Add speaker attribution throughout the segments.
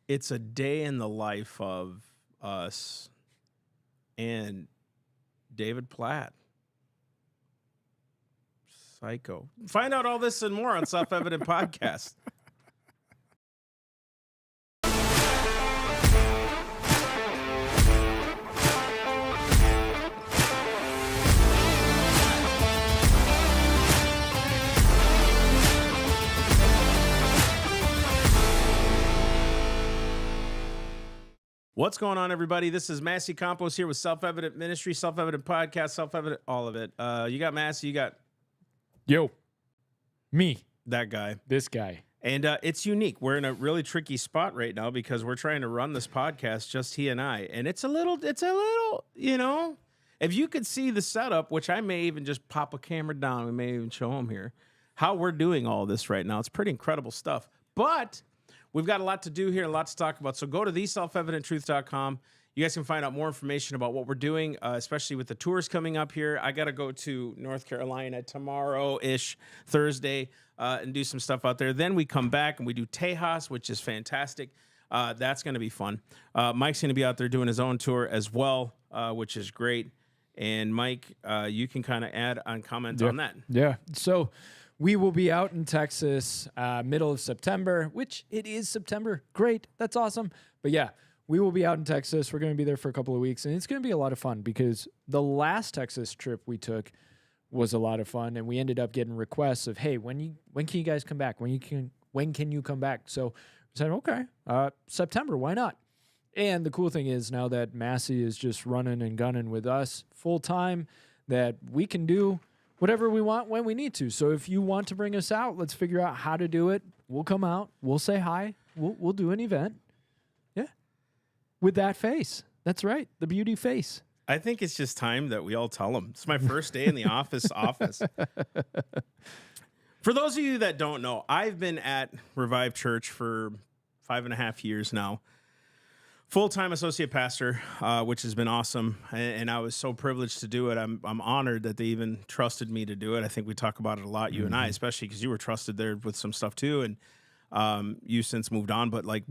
Speaker 1: It's a day in the life of us and David Platt. Psycho. Find out all this and more on Self-Evident Podcast. What's going on, everybody? This is Massey Campos here with Self-Evident Ministry, Self-Evident Podcast, Self-Evident, all of it. You got Massey, you got
Speaker 2: me,
Speaker 1: that guy.
Speaker 2: this guy.
Speaker 1: And it's unique. We're in a really tricky spot right now because we're trying to run this podcast, just he and I. And it's a little, you know, if you could see the setup, which I may even just pop a camera down, we may even show them here, how we're doing all this right now. It's pretty incredible stuff. But we've got a lot to do here, a lot to talk about. So go to theselfevidenttruth.com. You guys can find out more information about what we're doing, especially with the tours coming up here. I got to go to North Carolina tomorrow-ish, Thursday, and do some stuff out there. Then we come back and we do Tejas, which is fantastic. That's going to be fun. Mike's going to be out there doing his own tour as well, which is great. And Mike, you can kind of add on comment on that.
Speaker 2: Yeah. So we will be out in Texas middle of September, which it is September. Great. That's awesome. But yeah, we will be out in Texas. We're going to be there for a couple of weeks, and it's going to be a lot of fun because the last Texas trip we took was a lot of fun, and we ended up getting requests of, hey, when can you guys come back? When can you come back? So we said, okay, September, why not? And the cool thing is now that Massey is just running and gunning with us full time, that we can do whatever we want when we need to. So if you want to bring us out, let's figure out how to do it. We'll come out. We'll say hi. We'll do an event. Yeah. With that face. That's right. The beauty face.
Speaker 1: I think it's just time that we all tell them. It's my first day in the office. For those of you that don't know, I've been at Revive Church for 5.5 years now. Full-time associate pastor, which has been awesome, and I was so privileged to do it. I'm honored that they even trusted me to do it. I think we talk about it a lot, you and I, especially because you were trusted there with some stuff too, and you since moved on. But like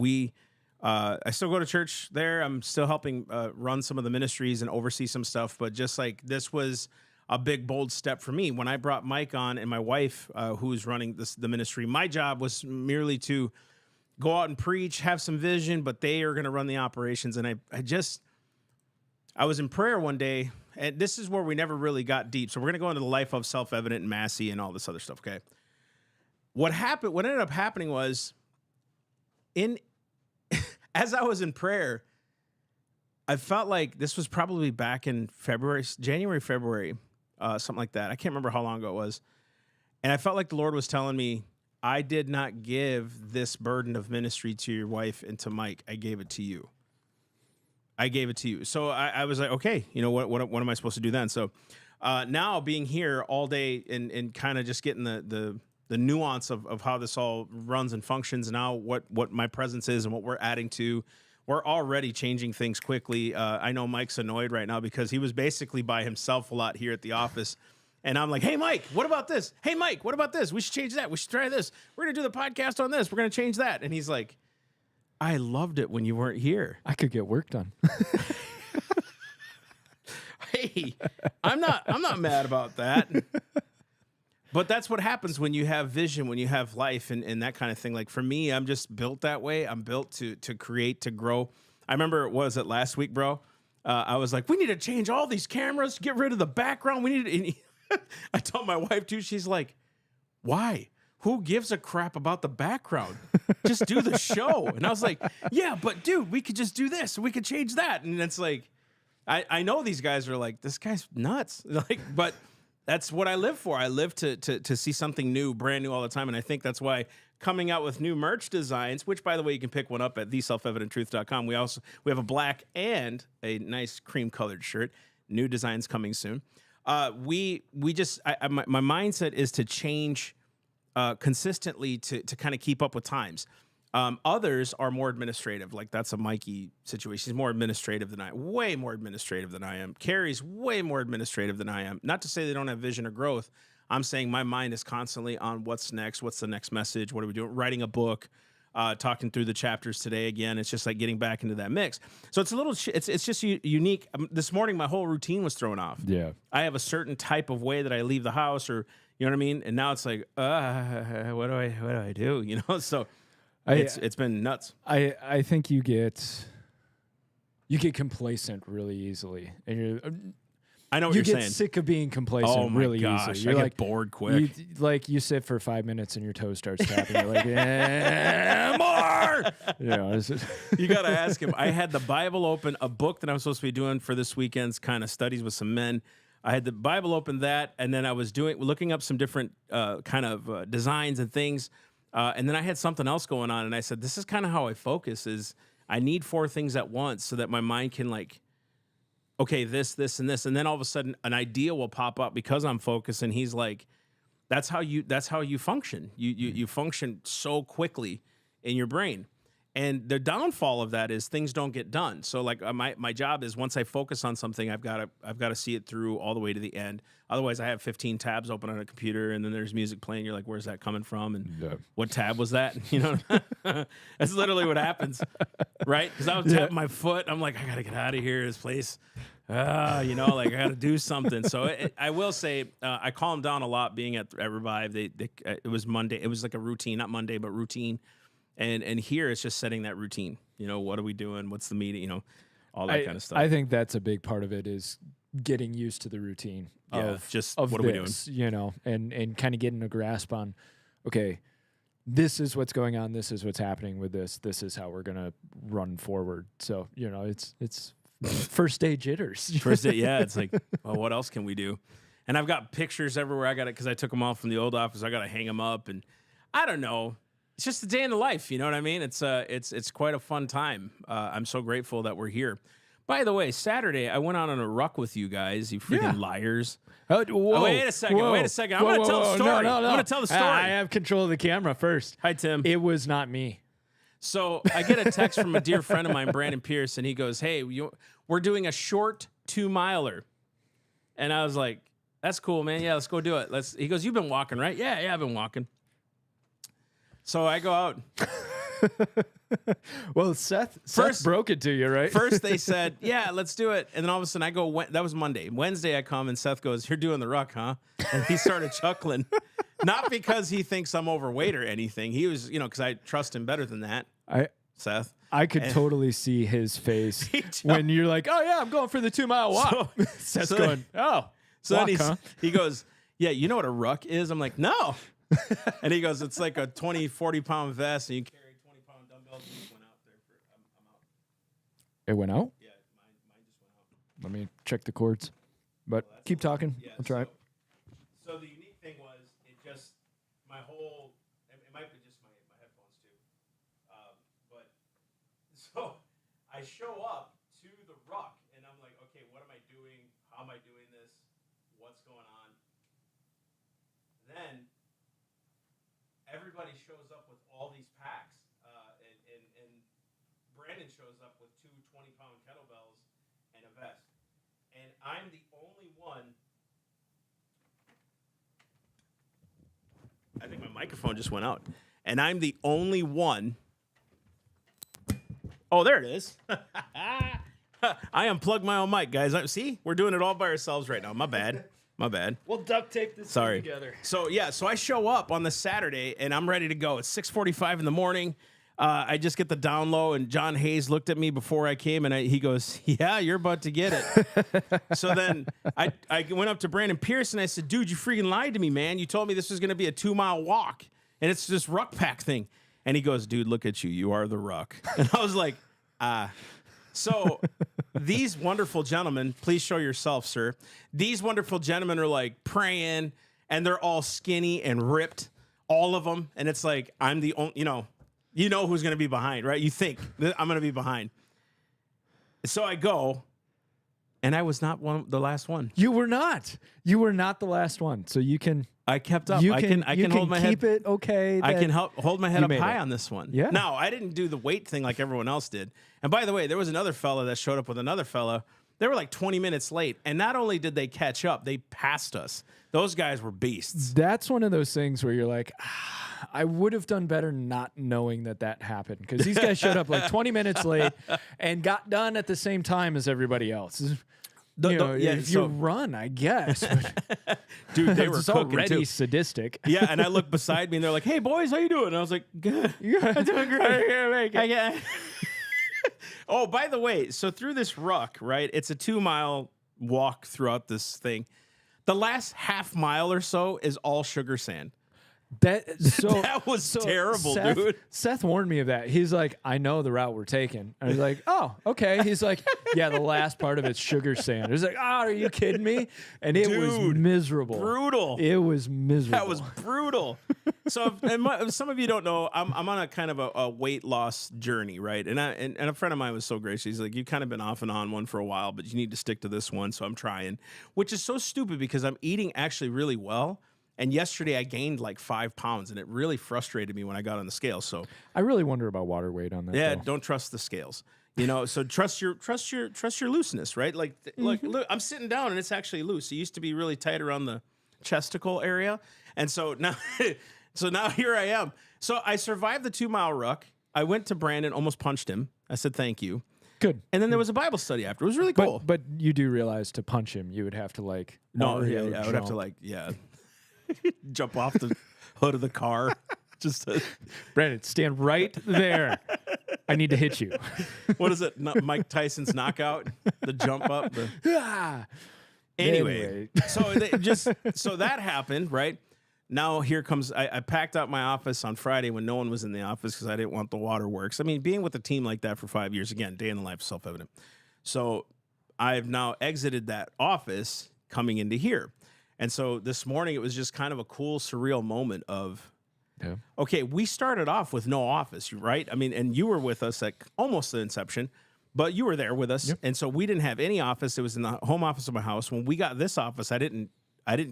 Speaker 1: I still go to church there. I'm still helping run some of the ministries and oversee some stuff. But just like this was a big, bold step for me. When I brought Mike on and my wife, who's running the ministry, my job was merely to go out and preach, have some vision, but they are going to run the operations. And I was in prayer one day, and this is where we never really got deep. So we're going to go into the life of Self-Evident and Massey and all this other stuff, okay? What ended up happening was, as I was in prayer, I felt like this was probably back in January, February, something like that. I can't remember how long ago it was. And I felt like the Lord was telling me, I did not give this burden of ministry to your wife and to Mike. I gave it to you. So I was like, okay, you know, what am I supposed to do then? So now being here all day and kind of just getting the nuance of how this all runs and functions, now what my presence is and what we're adding to, we're already changing things quickly. I know Mike's annoyed right now because he was basically by himself a lot here at the office. And I'm like, hey, Mike, what about this? Hey, Mike, what about this? We should change that. We should try this. We're going to do the podcast on this. We're going to change that. And he's like, I loved it when you weren't here.
Speaker 2: I could get work done.
Speaker 1: Hey, I'm not mad about that. But that's what happens when you have vision, when you have life and that kind of thing. Like for me, I'm just built that way. I'm built to create, to grow. I remember, what was it, last week, bro? I was like, we need to change all these cameras, get rid of the background. We need to... I told my wife too, she's like, why? Who gives a crap about the background? Just do the show. And I was like, yeah, but dude, we could just do this. We could change that. And it's like, I know these guys are like, this guy's nuts. Like, but that's what I live for. I live to see something new, brand new all the time. And I think that's why coming out with new merch designs, which by the way, you can pick one up at theselfevidenttruth.com. We have a black and a nice cream colored shirt. New designs coming soon. My mindset is to change consistently to kind of keep up with times. Others are more administrative. Like that's a Mikey situation. He's more administrative than I am. Way more administrative than I am. Carrie's way more administrative than I am. Not to say they don't have vision or growth. I'm saying my mind is constantly on what's next. What's the next message? What are we doing? Writing a book. talking through the chapters today again. It's just like getting back into that mix. So it's a little, it's just unique. This morning, my whole routine was thrown off.
Speaker 2: Yeah.
Speaker 1: I have a certain type of way that I leave the house, or you know what I mean. And now it's like, what do I do? You know, so it's been nuts.
Speaker 2: I think you get complacent really easily, and
Speaker 1: I know what you're
Speaker 2: you
Speaker 1: saying.
Speaker 2: get sick of being complacent
Speaker 1: Oh my
Speaker 2: really
Speaker 1: gosh,
Speaker 2: easily.
Speaker 1: I get bored quick.
Speaker 2: You sit for 5 minutes and your toe starts tapping. You're like, more. You know,
Speaker 1: You got to ask him. I had the Bible open, a book that I'm supposed to be doing for this weekend's kind of studies with some men. I had the Bible open that, and then I was looking up some different kind of designs and things. And then I had something else going on, and I said, this is kind of how I focus is I need 4 things at once so that my mind can like, okay, this, and this. And then all of a sudden an idea will pop up because I'm focused. And he's like, that's how you function. You function so quickly in your brain. And the downfall of that is things don't get done. So like my job is once I focus on something, I've got to see it through all the way to the end. Otherwise I have 15 tabs open on a computer and then there's music playing. You're like, where's that coming from? And what tab was that? You know, that's literally what happens. Right. Cause I was tapping my foot. I'm like, I got to get out of here. This place, you know, like I got to do something. So I will say, I calmed down a lot being at Revive. It was Monday. It was like a routine, not Monday, but routine. And here it's just setting that routine. You know, what are we doing? What's the meeting? You know, all that kind of stuff.
Speaker 2: I think that's a big part of it is getting used to the routine of
Speaker 1: what are we doing?
Speaker 2: You know, and kind of getting a grasp on, okay, this is what's going on. This is what's happening with this. This is how we're gonna run forward. So you know, it's first day jitters.
Speaker 1: First day, yeah. It's like, well, what else can we do? And I've got pictures everywhere. I got it because I took them off from the old office. I got to hang them up, and I don't know. It's just a day in the life, you know what I mean? It's quite a fun time. I'm so grateful that we're here. By the way, Saturday I went out on a ruck with you guys. You freaking liars!
Speaker 2: Whoa,
Speaker 1: wait a second.
Speaker 2: Whoa,
Speaker 1: I'm going to tell the story.
Speaker 2: No.
Speaker 1: I'm going to tell the story.
Speaker 2: I have control of the camera first.
Speaker 1: Hi, Tim.
Speaker 2: It was not me.
Speaker 1: So I get a text from a dear friend of mine, Brandon Pierce, and he goes, "Hey, we're doing a short 2-miler," and I was like, "That's cool, man. Yeah, let's go do it." He goes, "You've been walking, right?" Yeah, I've been walking. So I go out.
Speaker 2: Well, Seth broke it to you, right?
Speaker 1: First they said, yeah, let's do it. And then all of a sudden I go, that was Monday. Wednesday I come and Seth goes, you're doing the ruck, huh? And he started chuckling. Not because he thinks I'm overweight or anything. He was, you know, because I trust him better than that, Seth.
Speaker 2: I could totally see his face when you're like, oh, yeah, I'm going for the 2-mile walk. Seth's going, oh,
Speaker 1: so
Speaker 2: walk,
Speaker 1: then he goes, yeah, you know what a ruck is? I'm like, no. And he goes, it's like a 20, 40-pound vest, and you carry 20-pound dumbbells. And just went out there. I'm out.
Speaker 2: It went out?
Speaker 1: Yeah, mine just went out.
Speaker 2: Let me check the cords. But keep talking.
Speaker 1: Yeah,
Speaker 2: I'll try it.
Speaker 1: So the unique thing was, it might be just my headphones too. But so I show up to the ruck, and I'm like, okay, what am I doing? How am I doing this? What's going on? Then everybody shows up with all these packs, and Brandon shows up with 2 20-pound kettlebells and a vest. And I'm the only one. I think my microphone just went out. And I'm the only one. Oh, there it is. I unplugged my own mic, guys. See? We're doing it all by ourselves right now. My bad.
Speaker 2: We'll duct tape this thing together.
Speaker 1: So I show up on the Saturday and I'm ready to go. It's 6:45 in the morning. I just get the down low, and John Hayes looked at me before I came, and he goes, "Yeah, you're about to get it." So then I went up to Brandon Pierce and I said, "Dude, you freaking lied to me, man. You told me this was going to be a 2-mile walk, and it's this ruck pack thing." And he goes, "Dude, look at you. You are the ruck." And I was like, So these wonderful gentlemen, please show yourself, sir. These wonderful gentlemen are like praying, and they're all skinny and ripped, all of them. And it's like, I'm the only, you know who's going to be behind, right? You think that I'm going to be behind. So I go, and I was not the last one.
Speaker 2: You were not. You were not the last one. So you can.
Speaker 1: I kept up. I can hold my head.
Speaker 2: Keep it okay.
Speaker 1: I can hold my head up high on this one.
Speaker 2: Yeah.
Speaker 1: No, I didn't do the weight thing like everyone else did. And by the way, there was another fella that showed up with another fella They were like 20 minutes late. And not only did they catch up, they passed us. Those guys were beasts.
Speaker 2: That's one of those things where you're like, I would have done better not knowing that happened, because these guys showed up like 20 minutes late and got done at the same time as everybody else. If you run, I guess.
Speaker 1: Dude, they were
Speaker 2: it's
Speaker 1: cooking
Speaker 2: already
Speaker 1: too.
Speaker 2: sadistic.
Speaker 1: Yeah, and I looked beside me, and they're like, "Hey, boys, how you doing?" And I was like, "Good, I'm doing great." Oh, by the way, so through this ruck, right? It's a 2-mile walk throughout this thing. The last half mile or so is all sugar sand. That was terrible, dude.
Speaker 2: Seth warned me of that. He's like, I know the route we're taking. I was like, oh, okay. He's like, yeah, the last part of it's sugar sand. I was like, oh, are you kidding me? And it was miserable.
Speaker 1: Brutal.
Speaker 2: It was miserable.
Speaker 1: That was brutal. So, some of you don't know, I'm on a kind of a weight loss journey, right? And a friend of mine was so gracious. He's like, you've kind of been off and on one for a while, but you need to stick to this one. So I'm trying, which is so stupid because I'm eating actually really well. And yesterday I gained like 5 pounds, and it really frustrated me when I got on the scale. So
Speaker 2: I really wonder about water weight on that.
Speaker 1: Yeah,
Speaker 2: though.
Speaker 1: don't trust the scales. So trust your looseness, right? Like, look, I'm sitting down and it's actually loose. It used to be really tight around the chesticle area, and so now, here I am. So I survived the 2-mile ruck. I went to Brandon, almost punched him. I said thank you.
Speaker 2: Good.
Speaker 1: And then there was a Bible study after. It was really cool.
Speaker 2: But you do realize to punch him, you would have to like
Speaker 1: I would have to jump off the hood of the car.
Speaker 2: Brandon, stand right there. I need to hit you.
Speaker 1: What is it? Mike Tyson's knockout? The jump up? Anyway. So that happened, right? Now here comes, I packed out my office on Friday when no one was in the office because I didn't want the waterworks. I mean, being with a team like that for 5 years, again, day in the life is self-evident. So I've now exited that office coming into here. And so this morning, it was just kind of a cool, surreal moment of, okay, we started off with no office, right? I mean, and you were with us at almost the inception, but you were there with us. Yep. And so we didn't have any office. It was in the home office of my house. When we got this office, I didn't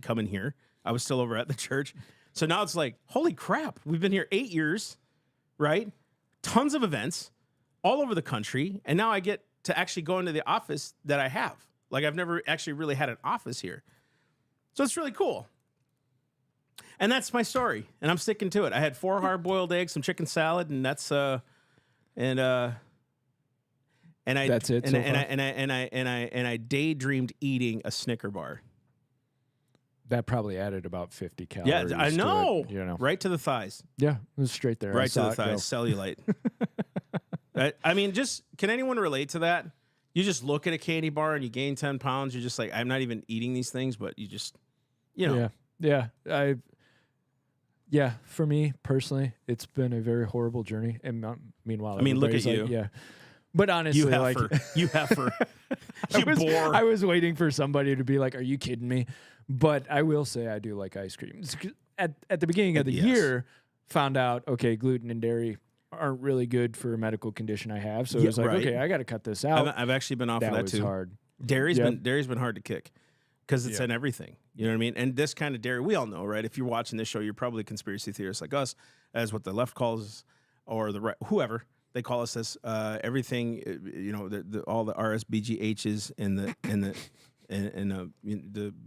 Speaker 1: come in here. I was still over at the church. So now it's like, holy crap, we've been here 8 years, right? Tons of events all over the country. And now I get to actually go into the office that I have. Like, I've never actually really had an office here. So it's really cool. And that's my story. And I'm sticking to it. I had 4 hard-boiled eggs, some chicken salad, and that's that's it. And I daydreamed eating a Snicker bar.
Speaker 2: That probably added about 50 calories.
Speaker 1: Yeah, I know.
Speaker 2: To it,
Speaker 1: Right to the thighs.
Speaker 2: Yeah, it was straight there.
Speaker 1: Right to the thighs. Cellulite. I mean, can anyone relate to that? You just look at a candy bar and you gain 10 pounds. You're just like, I'm not even eating these things, but you just,
Speaker 2: Yeah. For me personally, it's been a very horrible journey. And meanwhile,
Speaker 1: look at you.
Speaker 2: Yeah. But honestly,
Speaker 1: you heifer. Bore.
Speaker 2: I was waiting for somebody to be like, are you kidding me? But I will say I do like ice cream. At the beginning of the year, found out, okay, gluten and dairy aren't really good for a medical condition I have. So it was like, okay, I got to cut this out.
Speaker 1: I've actually been off of that too.
Speaker 2: Hard.
Speaker 1: Dairy's been hard to kick because it's in everything. You know what I mean? And this kind of dairy, we all know, right? If you're watching this show, you're probably conspiracy theorists like us, as what the left calls us, or the right, whoever they call us this. Everything, all the RSBGHs and the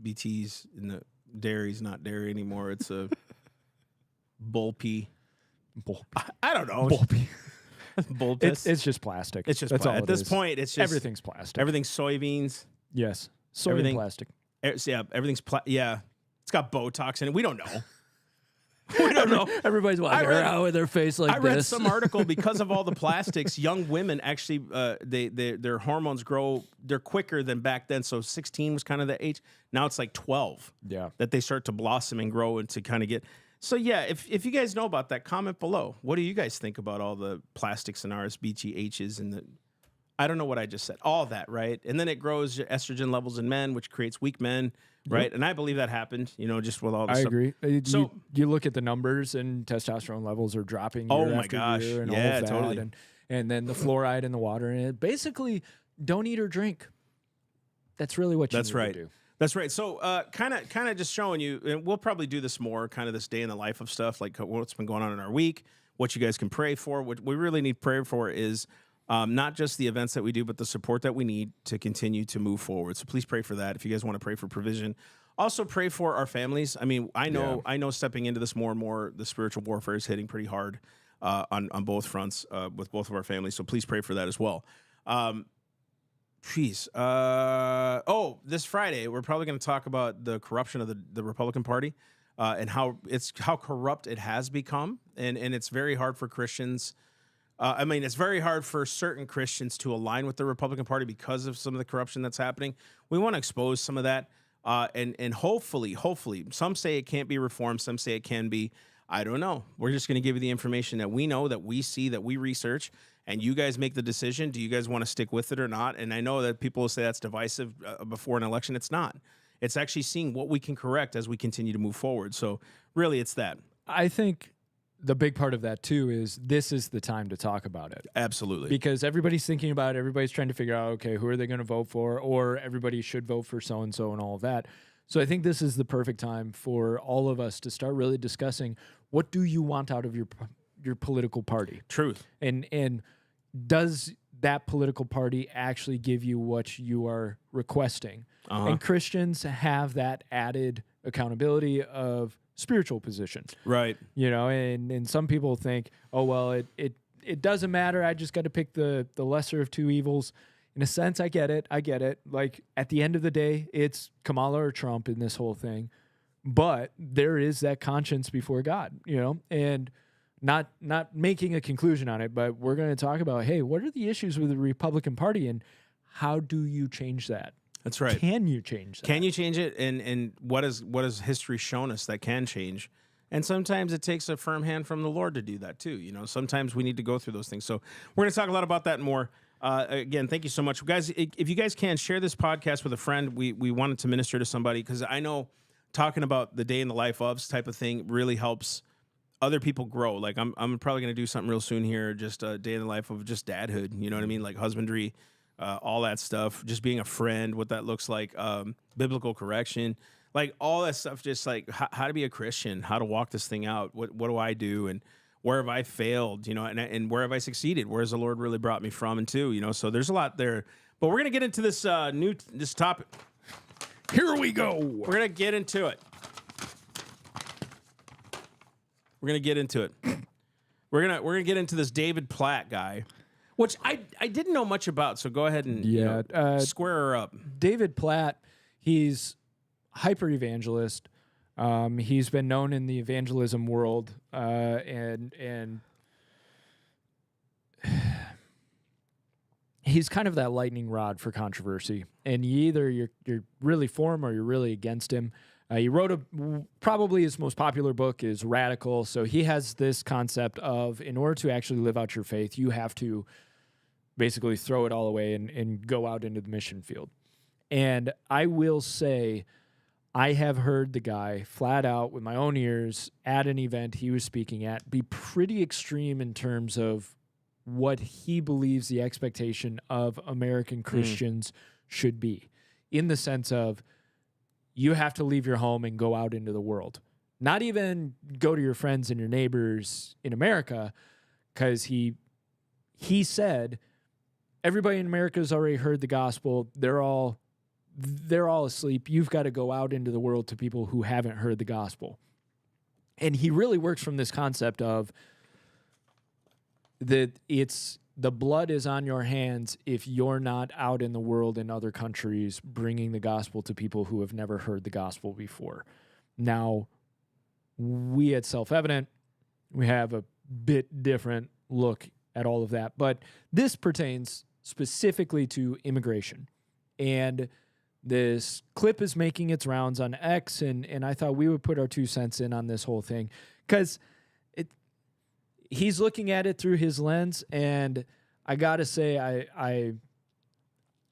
Speaker 1: BTs and the dairy's not dairy anymore. It's a bullpea. I don't know. Bull piss.
Speaker 2: It's just plastic.
Speaker 1: It's just at this point. It's just
Speaker 2: everything's plastic.
Speaker 1: Everything's soybeans.
Speaker 2: Yes, soybean plastic.
Speaker 1: Yeah, everything's it's got Botox in it. We don't know. We don't know.
Speaker 2: Everybody's walking around with their face like this.
Speaker 1: I read some article because of all the plastics. Young women actually, their hormones grow. They're quicker than back then. So 16 was kind of the age. Now it's like 12.
Speaker 2: Yeah,
Speaker 1: that they start to blossom and grow and to kind of get. So yeah, if you guys know about that, comment below. What do you guys think about all the plastics and RSBGHs and the? I don't know what I just said. All that, right? And then it grows your estrogen levels in men, which creates weak men, right? Yep. And I believe that happened. Just with all this.
Speaker 2: I
Speaker 1: stuff.
Speaker 2: Agree. So you look at the numbers, and testosterone levels are dropping. Year after year and all of that,
Speaker 1: totally.
Speaker 2: And then the fluoride in the water, and it basically don't eat or drink. That's really what you need to do.
Speaker 1: That's right. So kind of just showing you, and we'll probably do this more, kind of this day in the life of stuff, like what's been going on in our week, what you guys can pray for. What we really need prayer for is not just the events that we do, but the support that we need to continue to move forward. So please pray for that. If you guys want to pray for provision, also pray for our families. I mean, I know stepping into this more and more, the spiritual warfare is hitting pretty hard on both fronts with both of our families. So please pray for that as well. This Friday, we're probably going to talk about the corruption of the Republican Party and how corrupt it has become. And it's very hard for Christians. It's very hard for certain Christians to align with the Republican Party because of some of the corruption that's happening. We want to expose some of that. And hopefully, some say it can't be reformed. Some say it can be. I don't know. We're just going to give you the information that we know, that we see, that we research, and you guys make the decision. Do you guys want to stick with it or not? And I know that people will say that's divisive before an election. It's not. It's actually seeing what we can correct as we continue to move forward. So really, it's that.
Speaker 2: I think the big part of that, too, is this is the time to talk about it.
Speaker 1: Absolutely.
Speaker 2: Because everybody's thinking about it. Everybody's trying to figure out, okay, who are they going to vote for? Or everybody should vote for so-and-so and all of that. So I think this is the perfect time for all of us to start really discussing, what do you want out of your political party?
Speaker 1: Truth.
Speaker 2: And does that political party actually give you what you are requesting? And Christians have that added accountability of spiritual positions.
Speaker 1: Right.
Speaker 2: And some people think, oh, well, it doesn't matter. I just got to pick the lesser of two evils. In a sense, I get it. Like, at the end of the day, it's Kamala or Trump in this whole thing. But there is that conscience before God, and not making a conclusion on it, but we're going to talk about, hey, what are the issues with the Republican Party and how do you change that?
Speaker 1: That's right.
Speaker 2: Can you change that?
Speaker 1: Can you change it? And what has history shown us that can change? And sometimes it takes a firm hand from the Lord to do that too. Sometimes we need to go through those things. So we're going to talk a lot about that and more. Again, thank you so much, guys. If you guys can share this podcast with a friend, we wanted to minister to somebody, because I know talking about the day in the life of type of thing really helps other people grow. Like I'm probably going to do something real soon here, just a day in the life of just dadhood. You know what I mean? Like husbandry, all that stuff, just being a friend, what that looks like, biblical correction, like all that stuff, just like how to be a Christian, how to walk this thing out. What do I do? And where have I failed, and where have I succeeded? Where has the Lord really brought me from and to, so there's a lot there, but we're going to get into this this topic.
Speaker 2: Here we go.
Speaker 1: We're going to get into it. We're going to get into this David Platt guy, which I didn't know much about. So go ahead and square her up.
Speaker 2: David Platt, he's hyper evangelist. He's been known in the evangelism world, and he's kind of that lightning rod for controversy. And you're really for him or you're really against him. He wrote probably his most popular book is Radical. So he has this concept of, in order to actually live out your faith, you have to basically throw it all away and go out into the mission field. And I will say, I have heard the guy flat out with my own ears at an event he was speaking at be pretty extreme in terms of what he believes the expectation of American Christians should be, in the sense of you have to leave your home and go out into the world. Not even go to your friends and your neighbors in America, because he said everybody in America has already heard the gospel. They're all asleep. You've got to go out into the world to people who haven't heard the gospel. And he really works from this concept of that the blood is on your hands if you're not out in the world in other countries bringing the gospel to people who have never heard the gospel before. Now, we at Self-Evident, we have a bit different look at all of that, but this pertains specifically to immigration. And this clip is making its rounds on X, and I thought we would put our 2 cents in on this whole thing, because he's looking at it through his lens, and I gotta say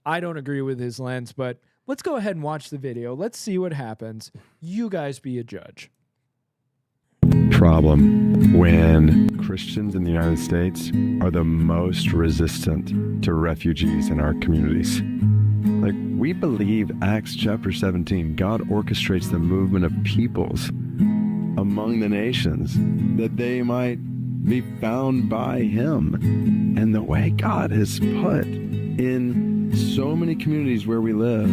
Speaker 2: I don't agree with his lens, but let's go ahead and watch the video. Let's see what happens. You guys be a judge.
Speaker 3: Problem when Christians in the United States are the most resistant to refugees in our communities. Like, we believe Acts chapter 17, God orchestrates the movement of peoples among the nations that they might be found by him. And the way God has put in so many communities where we live,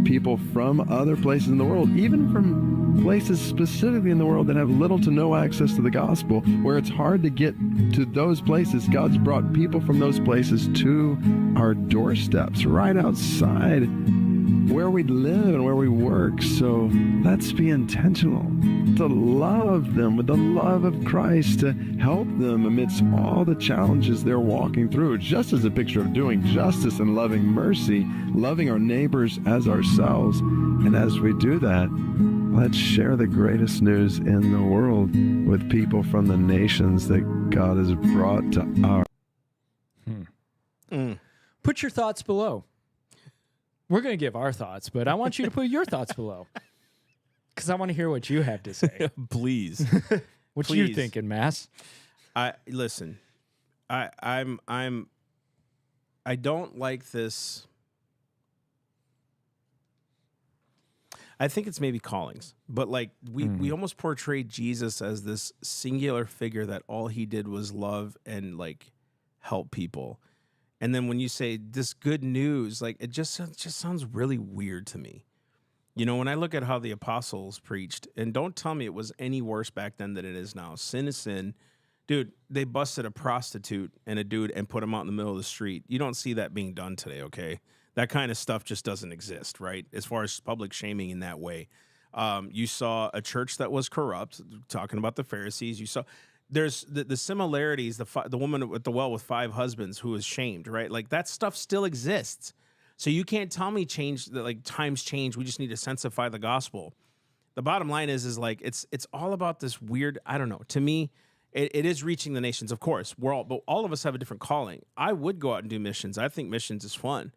Speaker 3: people from other places in the world, even from places specifically in the world that have little to no access to the gospel, where it's hard to get to those places, God's brought people from those places to our doorsteps, right outside where we live and where we work. So let's be intentional to love them with the love of Christ, to help them amidst all the challenges they're walking through, just as a picture of doing justice and loving mercy, loving our neighbors as ourselves. And as we do that, let's share the greatest news in the world with people from the nations that God has brought to our.
Speaker 2: Put your thoughts below. We're going to give our thoughts, but I want you to put your thoughts below, because I want to hear what you have to say.
Speaker 1: Please.
Speaker 2: What you thinking, Mass?
Speaker 1: Listen. I don't like this. I think it's maybe callings, but like we almost portray Jesus as this singular figure that all he did was love and like help people. And then when you say this good news, like it just sounds really weird to me. You know, when I look at how the apostles preached, and don't tell me it was any worse back then than it is now. Sin is sin. Dude, they busted a prostitute and a dude and put him out in the middle of the street. You don't see that being done today, okay? That kind of stuff just doesn't exist, right? As far as public shaming in that way. You saw a church that was corrupt, talking about the Pharisees. You saw... There's the similarities, the woman at the well with 5 husbands who was shamed, right? Like that stuff still exists. So you can't tell me times change. We just need to sensify the gospel. The bottom line is like, it's all about this weird, I don't know. To me, it is reaching the nations. Of course, but all of us have a different calling. I would go out and do missions. I think missions is fun.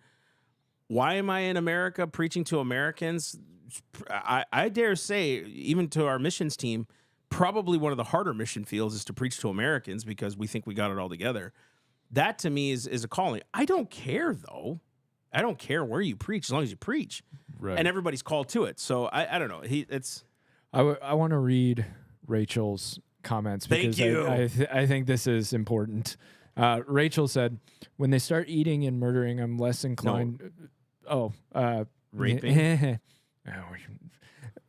Speaker 1: Why am I in America preaching to Americans? I dare say, even to our missions team, probably one of the harder mission fields is to preach to Americans because we think we got it all together. That to me is a calling. I don't care though. I don't care where you preach as long as you preach, right? And everybody's called to it. So I don't know.
Speaker 2: I want to read Rachel's comments because I think this is important. Rachel said, "When they start eating and murdering, I'm less inclined."
Speaker 1: Raping.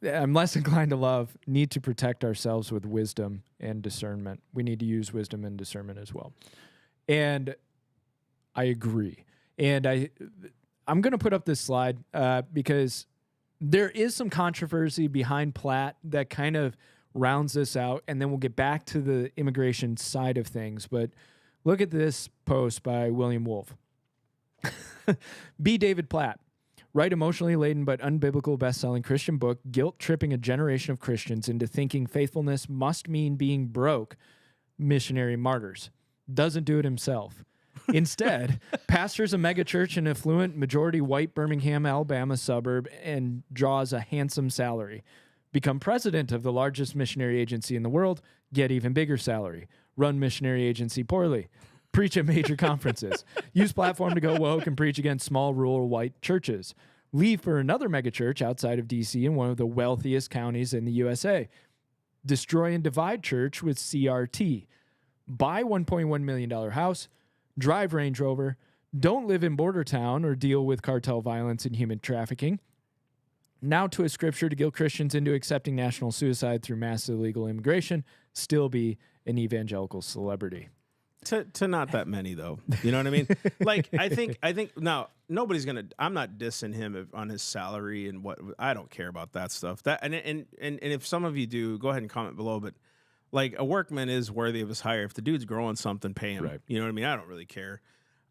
Speaker 2: I'm less inclined to love, need to protect ourselves with wisdom and discernment. We need to use wisdom and discernment as well. And I agree. And I'm going to put up this slide because there is some controversy behind Platt that kind of rounds this out, and then we'll get back to the immigration side of things. But look at this post by William Wolfe. Be David Platt. Write emotionally laden but unbiblical best-selling Christian book, guilt-tripping a generation of Christians into thinking faithfulness must mean being broke, missionary martyrs. Doesn't do it himself. Instead, pastors a megachurch in affluent, majority white Birmingham, Alabama suburb and draws a handsome salary. Become president of the largest missionary agency in the world, get even bigger salary. Run missionary agency poorly. Preach at major conferences. Use platform to go woke and preach against small rural white churches. Leave for another megachurch outside of D.C. in one of the wealthiest counties in the USA. Destroy and divide church with CRT. Buy $1.1 million house. Drive Range Rover. Don't live in border town or deal with cartel violence and human trafficking. Now to a scripture to guilt Christians into accepting national suicide through mass illegal immigration. Still be an evangelical celebrity.
Speaker 1: To not that many though, you know what I mean? Like I think now nobody's gonna. I'm not dissing him on his salary and what. I don't care about that stuff. That and if some of you do, go ahead and comment below. But like a workman is worthy of his hire. If the dude's growing something, pay him. Right. You know what I mean? I don't really care.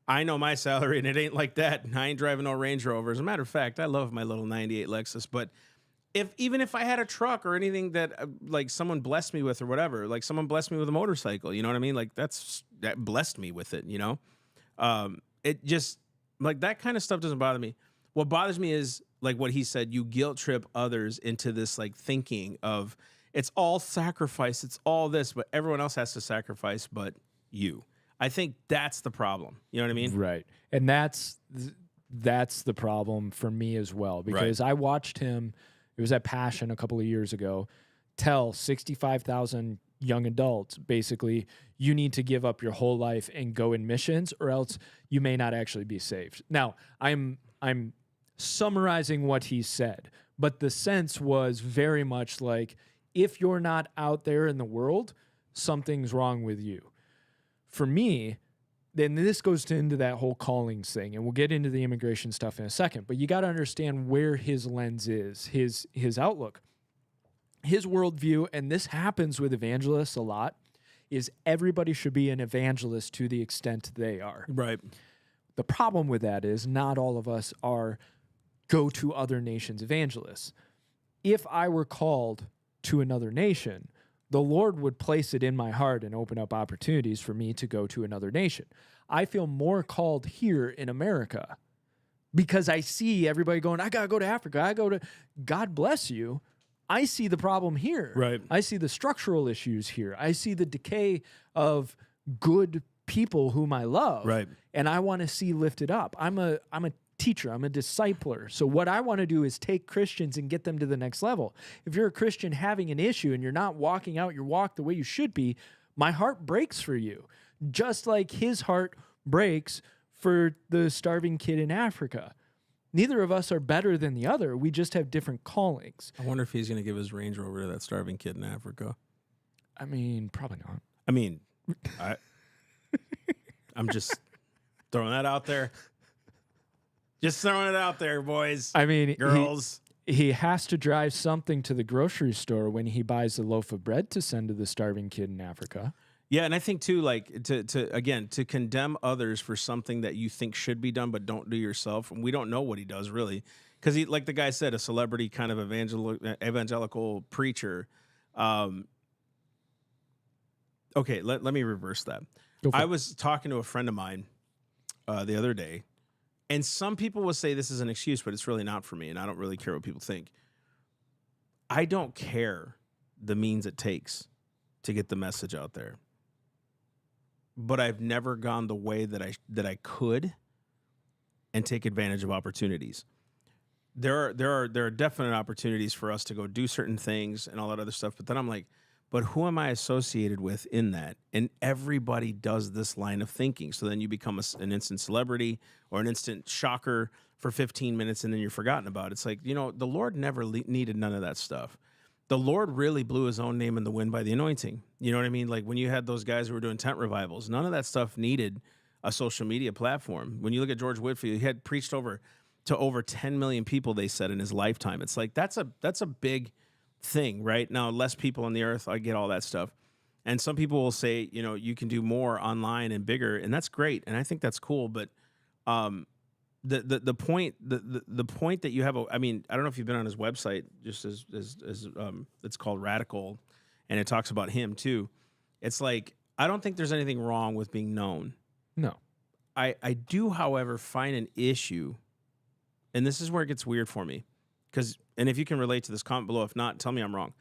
Speaker 1: I know my salary and it ain't like that. I ain't driving no Range Rover. As a matter of fact, I love my little '98 Lexus, but. Even if I had a truck or anything that like someone blessed me with or whatever, like someone blessed me with a motorcycle, you know what I mean? Like that blessed me with it, you know? It just like that kind of stuff doesn't bother me. What bothers me is like what he said, you guilt trip others into this like thinking of it's all sacrifice, it's all this, but everyone else has to sacrifice but you. I think that's the problem. You know what I mean?
Speaker 2: Right. And that's the problem for me as well, because I watched him. It was at Passion a couple of years ago. Tell 65,000 young adults. Basically, you need to give up your whole life and go in missions, or else you may not actually be saved. Now, I'm summarizing what he said, but the sense was very much like, if you're not out there in the world, something's wrong with you. For me, then this goes into that whole callings thing, and we'll get into the immigration stuff in a second, but you got to understand where his lens is, his outlook. His worldview, and this happens with evangelists a lot, is everybody should be an evangelist to the extent they are.
Speaker 1: Right.
Speaker 2: The problem with that is not all of us are go to other nations evangelists. If I were called to another nation, the Lord would place it in my heart and open up opportunities for me to go to another nation. I feel more called here in America because I see everybody going, I got to go to Africa. God bless you. I see the problem here.
Speaker 1: Right.
Speaker 2: I see the structural issues here. I see the decay of good people whom I love.
Speaker 1: Right.
Speaker 2: And I want to see lifted up. I'm a teacher. I'm a discipler. So what I want to do is take Christians and get them to the next level. If you're a Christian having an issue and you're not walking out your walk the way you should be, my heart breaks for you. Just like his heart breaks for the starving kid in Africa. Neither of us are better than the other. We just have different callings.
Speaker 1: I wonder if he's going to give his Range Rover to that starving kid in Africa.
Speaker 2: I mean, probably not.
Speaker 1: I mean, I'm just throwing that out there. Just throwing it out there, boys.
Speaker 2: I mean,
Speaker 1: girls.
Speaker 2: He has to drive something to the grocery store when he buys a loaf of bread to send to the starving kid in Africa.
Speaker 1: Yeah, and I think too, like to condemn others for something that you think should be done but don't do yourself. And we don't know what he does really, because he, like the guy said, a celebrity kind of evangelical preacher. Okay, let me reverse that. I was talking to a friend of mine the other day, and some people will say this is an excuse, but it's really not for me, and I don't really care what people think. I don't care the means it takes to get the message out there. But I've never gone the way that I could and take advantage of opportunities. There are definite opportunities for us to go do certain things and all that other stuff. But then I'm like, but who am I associated with in that? And everybody does this line of thinking. So then you become an instant celebrity or an instant shocker for 15 minutes and then you're forgotten about. It's like, the Lord never needed none of that stuff. The Lord really blew his own name in the wind by the anointing. You know what I mean? Like when you had those guys who were doing tent revivals, none of that stuff needed a social media platform. When you look at George Whitefield, he had preached to over 10 million people, they said, in his lifetime. It's like, that's a big thing, right? Now, less people on the earth, I get all that stuff. And some people will say, you can do more online and bigger, and that's great. And I think that's cool. But the point that you have, I don't know if you've been on his website, just as it's called Radical, and it talks about him too. It's like, I don't think there's anything wrong with being known.
Speaker 2: No.
Speaker 1: I do, however, find an issue, and this is where it gets weird for me, and if you can relate to this, comment below. If not, tell me I'm wrong.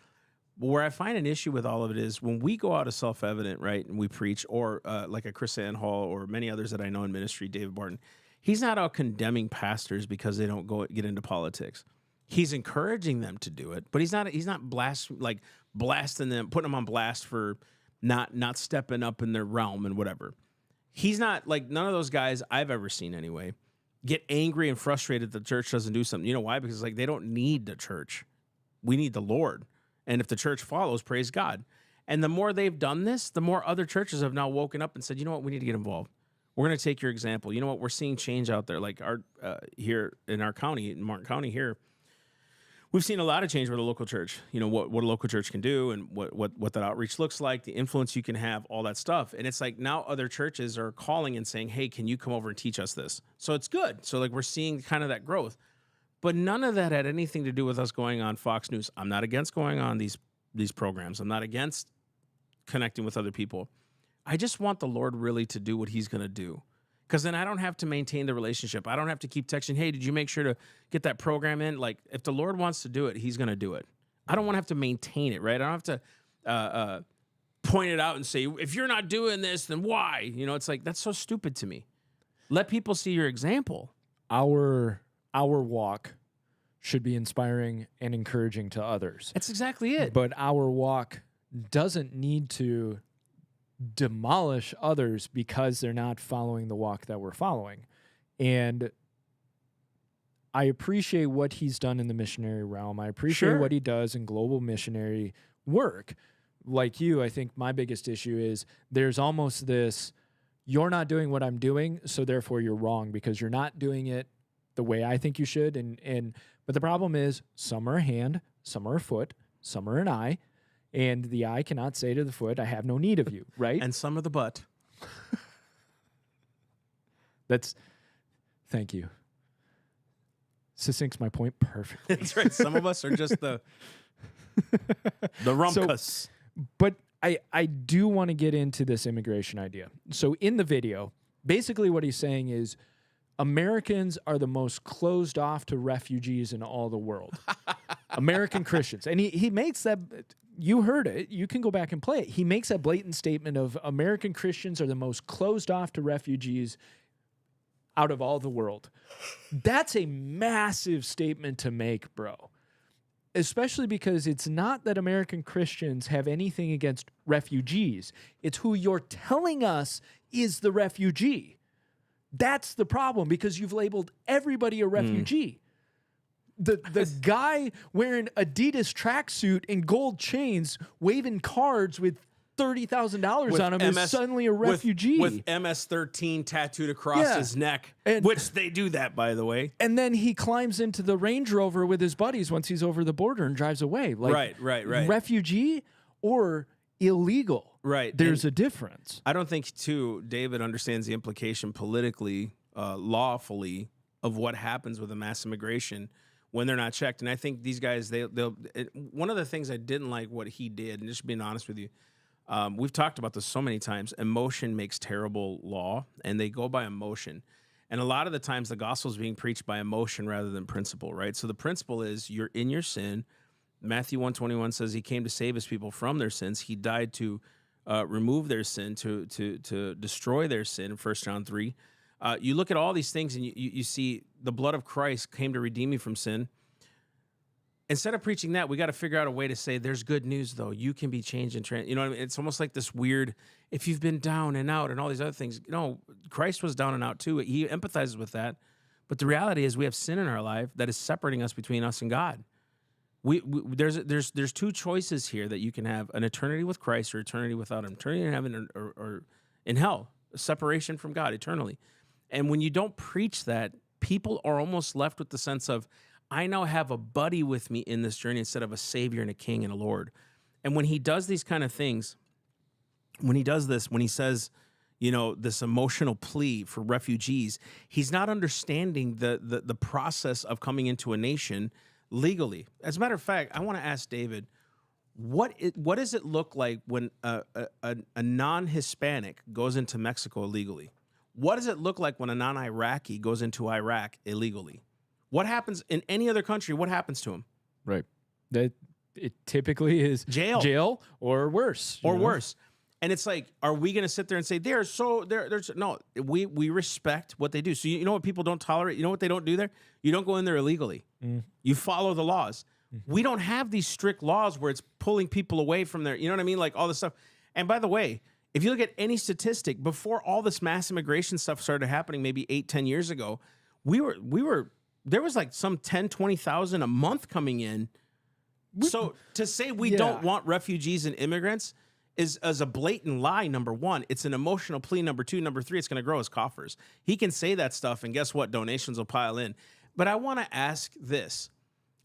Speaker 1: But where I find an issue with all of it is when we go out as self-evident, right, and we preach, or like a Chris Hall or many others that I know in ministry, David Barton, he's not out condemning pastors because they don't get into politics. He's encouraging them to do it, but he's not blasting them, putting them on blast for not stepping up in their realm and whatever. He's not like, none of those guys I've ever seen anyway get angry and frustrated that the church doesn't do something. You know why? Because they don't need the church. We need the Lord. And if the church follows, praise God. And the more they've done this, the more other churches have now woken up and said, you know what, we need to get involved. We're going to take your example. You know what, we're seeing change out there. Like here in our county, in Martin County here, we've seen a lot of change with a local church. What a local church can do and what that outreach looks like, the influence you can have, all that stuff. And it's like now other churches are calling and saying, hey, can you come over and teach us this? So it's good. So we're seeing kind of that growth. But none of that had anything to do with us going on Fox News. I'm not against going on these programs. I'm not against connecting with other people. I just want the Lord really to do what he's going to do. Because then I don't have to maintain the relationship. I don't have to keep texting, hey, did you make sure to get that program in? Like, if the Lord wants to do it, he's going to do it. I don't want to have to maintain it, right? I don't have to point it out and say, if you're not doing this, then why? It's like, that's so stupid to me. Let people see your example.
Speaker 2: Our walk should be inspiring and encouraging to others.
Speaker 1: That's exactly it.
Speaker 2: But our walk doesn't need to demolish others because they're not following the walk that we're following. And I appreciate what he's done in the missionary realm. I appreciate what he does in global missionary work. Like you, I think my biggest issue is there's almost this, you're not doing what I'm doing, so therefore you're wrong because you're not doing it the way I think you should. But the problem is some are a hand, some are a foot, some are an eye, and the eye cannot say to the foot, I have no need of you, right?
Speaker 1: And some are the butt.
Speaker 2: Thank you. Succincts my point perfectly.
Speaker 1: That's right. Some of us are just the rumpus.
Speaker 2: But I do want to get into this immigration idea. So in the video, basically what he's saying is Americans are the most closed off to refugees in all the world. American Christians. And he makes that, you heard it, you can go back and play it. He makes that blatant statement of American Christians are the most closed off to refugees out of all the world. That's a massive statement to make, bro. Especially because it's not that American Christians have anything against refugees. It's who you're telling us is the refugee. That's the problem, because you've labeled everybody a refugee. The guy wearing Adidas tracksuit and gold chains waving cards with $30,000 on him is suddenly a refugee.
Speaker 1: With MS-13 tattooed across his neck, which they do that, by the way.
Speaker 2: And then he climbs into the Range Rover with his buddies once he's over the border and drives away. Like,
Speaker 1: right.
Speaker 2: Refugee or illegal.
Speaker 1: Right.
Speaker 2: There's a difference.
Speaker 1: I don't think, too, David understands the implication politically, lawfully, of what happens with a mass immigration when they're not checked. And I think these guys, one of the things I didn't like what he did, and just being honest with you, we've talked about this so many times. Emotion makes terrible law, and they go by emotion. And a lot of the times the gospel is being preached by emotion rather than principle, right? So the principle is you're in your sin. Matthew 1:21 says he came to save his people from their sins. He died to remove their sin, to destroy their sin, 1 John 3. You look at all these things and you see the blood of Christ came to redeem you from sin. Instead of preaching that, we got to figure out a way to say there's good news, though. You can be changed and you know what I mean? It's almost like this weird, if you've been down and out and all these other things. No, Christ was down and out too. He empathizes with that. But the reality is we have sin in our life that is separating us between us and God. There's two choices here that you can have: an eternity with Christ or eternity without him. Eternity in heaven or in hell, a separation from God eternally. And when you don't preach that, people are almost left with the sense of, I now have a buddy with me in this journey instead of a savior and a king and a Lord. And when he does these kind of things, when he does this, when he says, this emotional plea for refugees, he's not understanding the process of coming into a nation legally. As a matter of fact, I want to ask David, what does it look like when a non-Hispanic goes into Mexico illegally? What does it look like when a non-Iraqi goes into Iraq illegally? What happens in any other country? What happens to him?
Speaker 2: Right. It typically is jail or worse.
Speaker 1: Worse. And it's like, are we going to sit there and say, no, we respect what they do. So you know what people don't tolerate? You know what they don't do there? You don't go in there illegally. You follow the laws. We don't have these strict laws where it's pulling people away from their, you know what I mean? Like all this stuff. And by the way, if you look at any statistic, before all this mass immigration stuff started happening, maybe 8-10 years ago, there was like some 10, 20,000 a month coming in. So to say we don't want refugees and immigrants is a blatant lie, number one. It's an emotional plea, number two. Number three, it's going to grow his coffers. He can say that stuff, and guess what? Donations will pile in. But I want to ask this.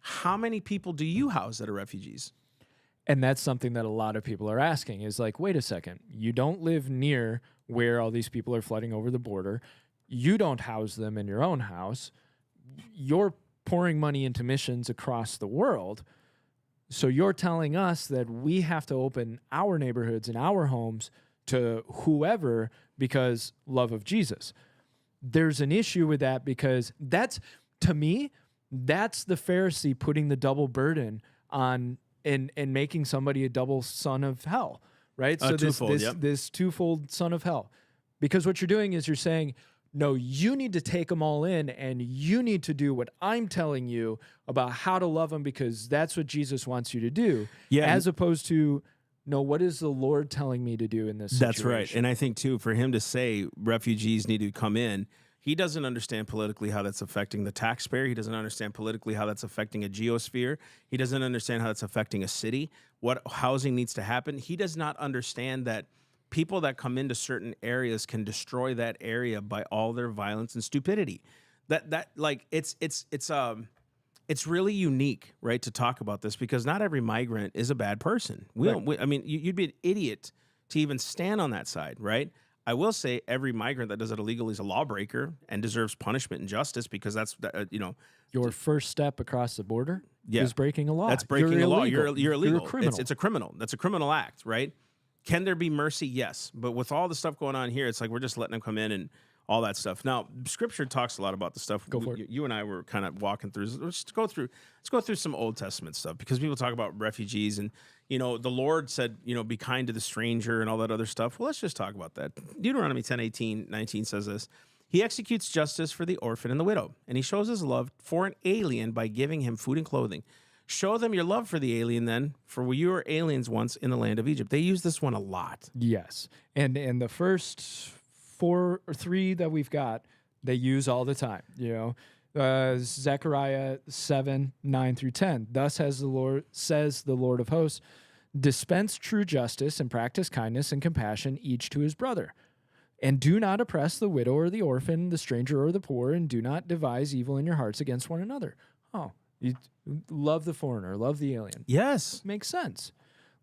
Speaker 1: How many people do you house that are refugees?
Speaker 2: And that's something that a lot of people are asking is like, wait a second. You don't live near where all these people are flooding over the border. You don't house them in your own house. You're pouring money into missions across the world. So you're telling us that we have to open our neighborhoods and our homes to whoever because love of Jesus. There's an issue with that because that's, to me, that's the Pharisee putting the double burden on and making somebody a double son of hell, right? So this twofold son of hell. Because what you're doing is you're saying, no, you need to take them all in and you need to do what I'm telling you about how to love them because that's what Jesus wants you to do.
Speaker 1: Yeah.
Speaker 2: As opposed to No, what is the Lord telling me to do in this situation?
Speaker 1: That's right. And I think, too, for him to say refugees need to come in, he doesn't understand politically how that's affecting the taxpayer. He doesn't understand politically how that's affecting a geosphere. He doesn't understand how that's affecting a city, what housing needs to happen. He does not understand that people that come into certain areas can destroy that area by all their violence and stupidity. It's really unique, right, to talk about this, because not every migrant is a bad person. You'd be an idiot to even stand on that side, right? I will say every migrant that does it illegally is a lawbreaker and deserves punishment and justice, because that's,
Speaker 2: Your first step across the border
Speaker 1: Yeah.
Speaker 2: is breaking a law.
Speaker 1: that's breaking the law. You're illegal.
Speaker 2: You're a criminal.
Speaker 1: It's a criminal. That's a criminal act, right? Can there be mercy? Yes. But with all the stuff going on here, it's like we're just letting them come in and all that stuff. Now, Scripture talks a lot about the stuff.
Speaker 2: Go for it.
Speaker 1: You and I were kind of walking through. Let's go through some Old Testament stuff, because people talk about refugees and, the Lord said, be kind to the stranger and all that other stuff. Well, let's just talk about that. Deuteronomy 10:18-19 says this: He executes justice for the orphan and the widow, and he shows his love for an alien by giving him food and clothing. Show them your love for the alien then, for you were aliens once in the land of Egypt. They use this one a lot.
Speaker 2: Yes. And the first 4 or 3 that we've got, they use all the time. Zechariah 7:9-10. Thus says the Lord of hosts, dispense true justice and practice kindness and compassion each to his brother. And do not oppress the widow or the orphan, the stranger or the poor, and do not devise evil in your hearts against one another. Oh, you love the foreigner, love the alien.
Speaker 1: Yes.
Speaker 2: Makes sense.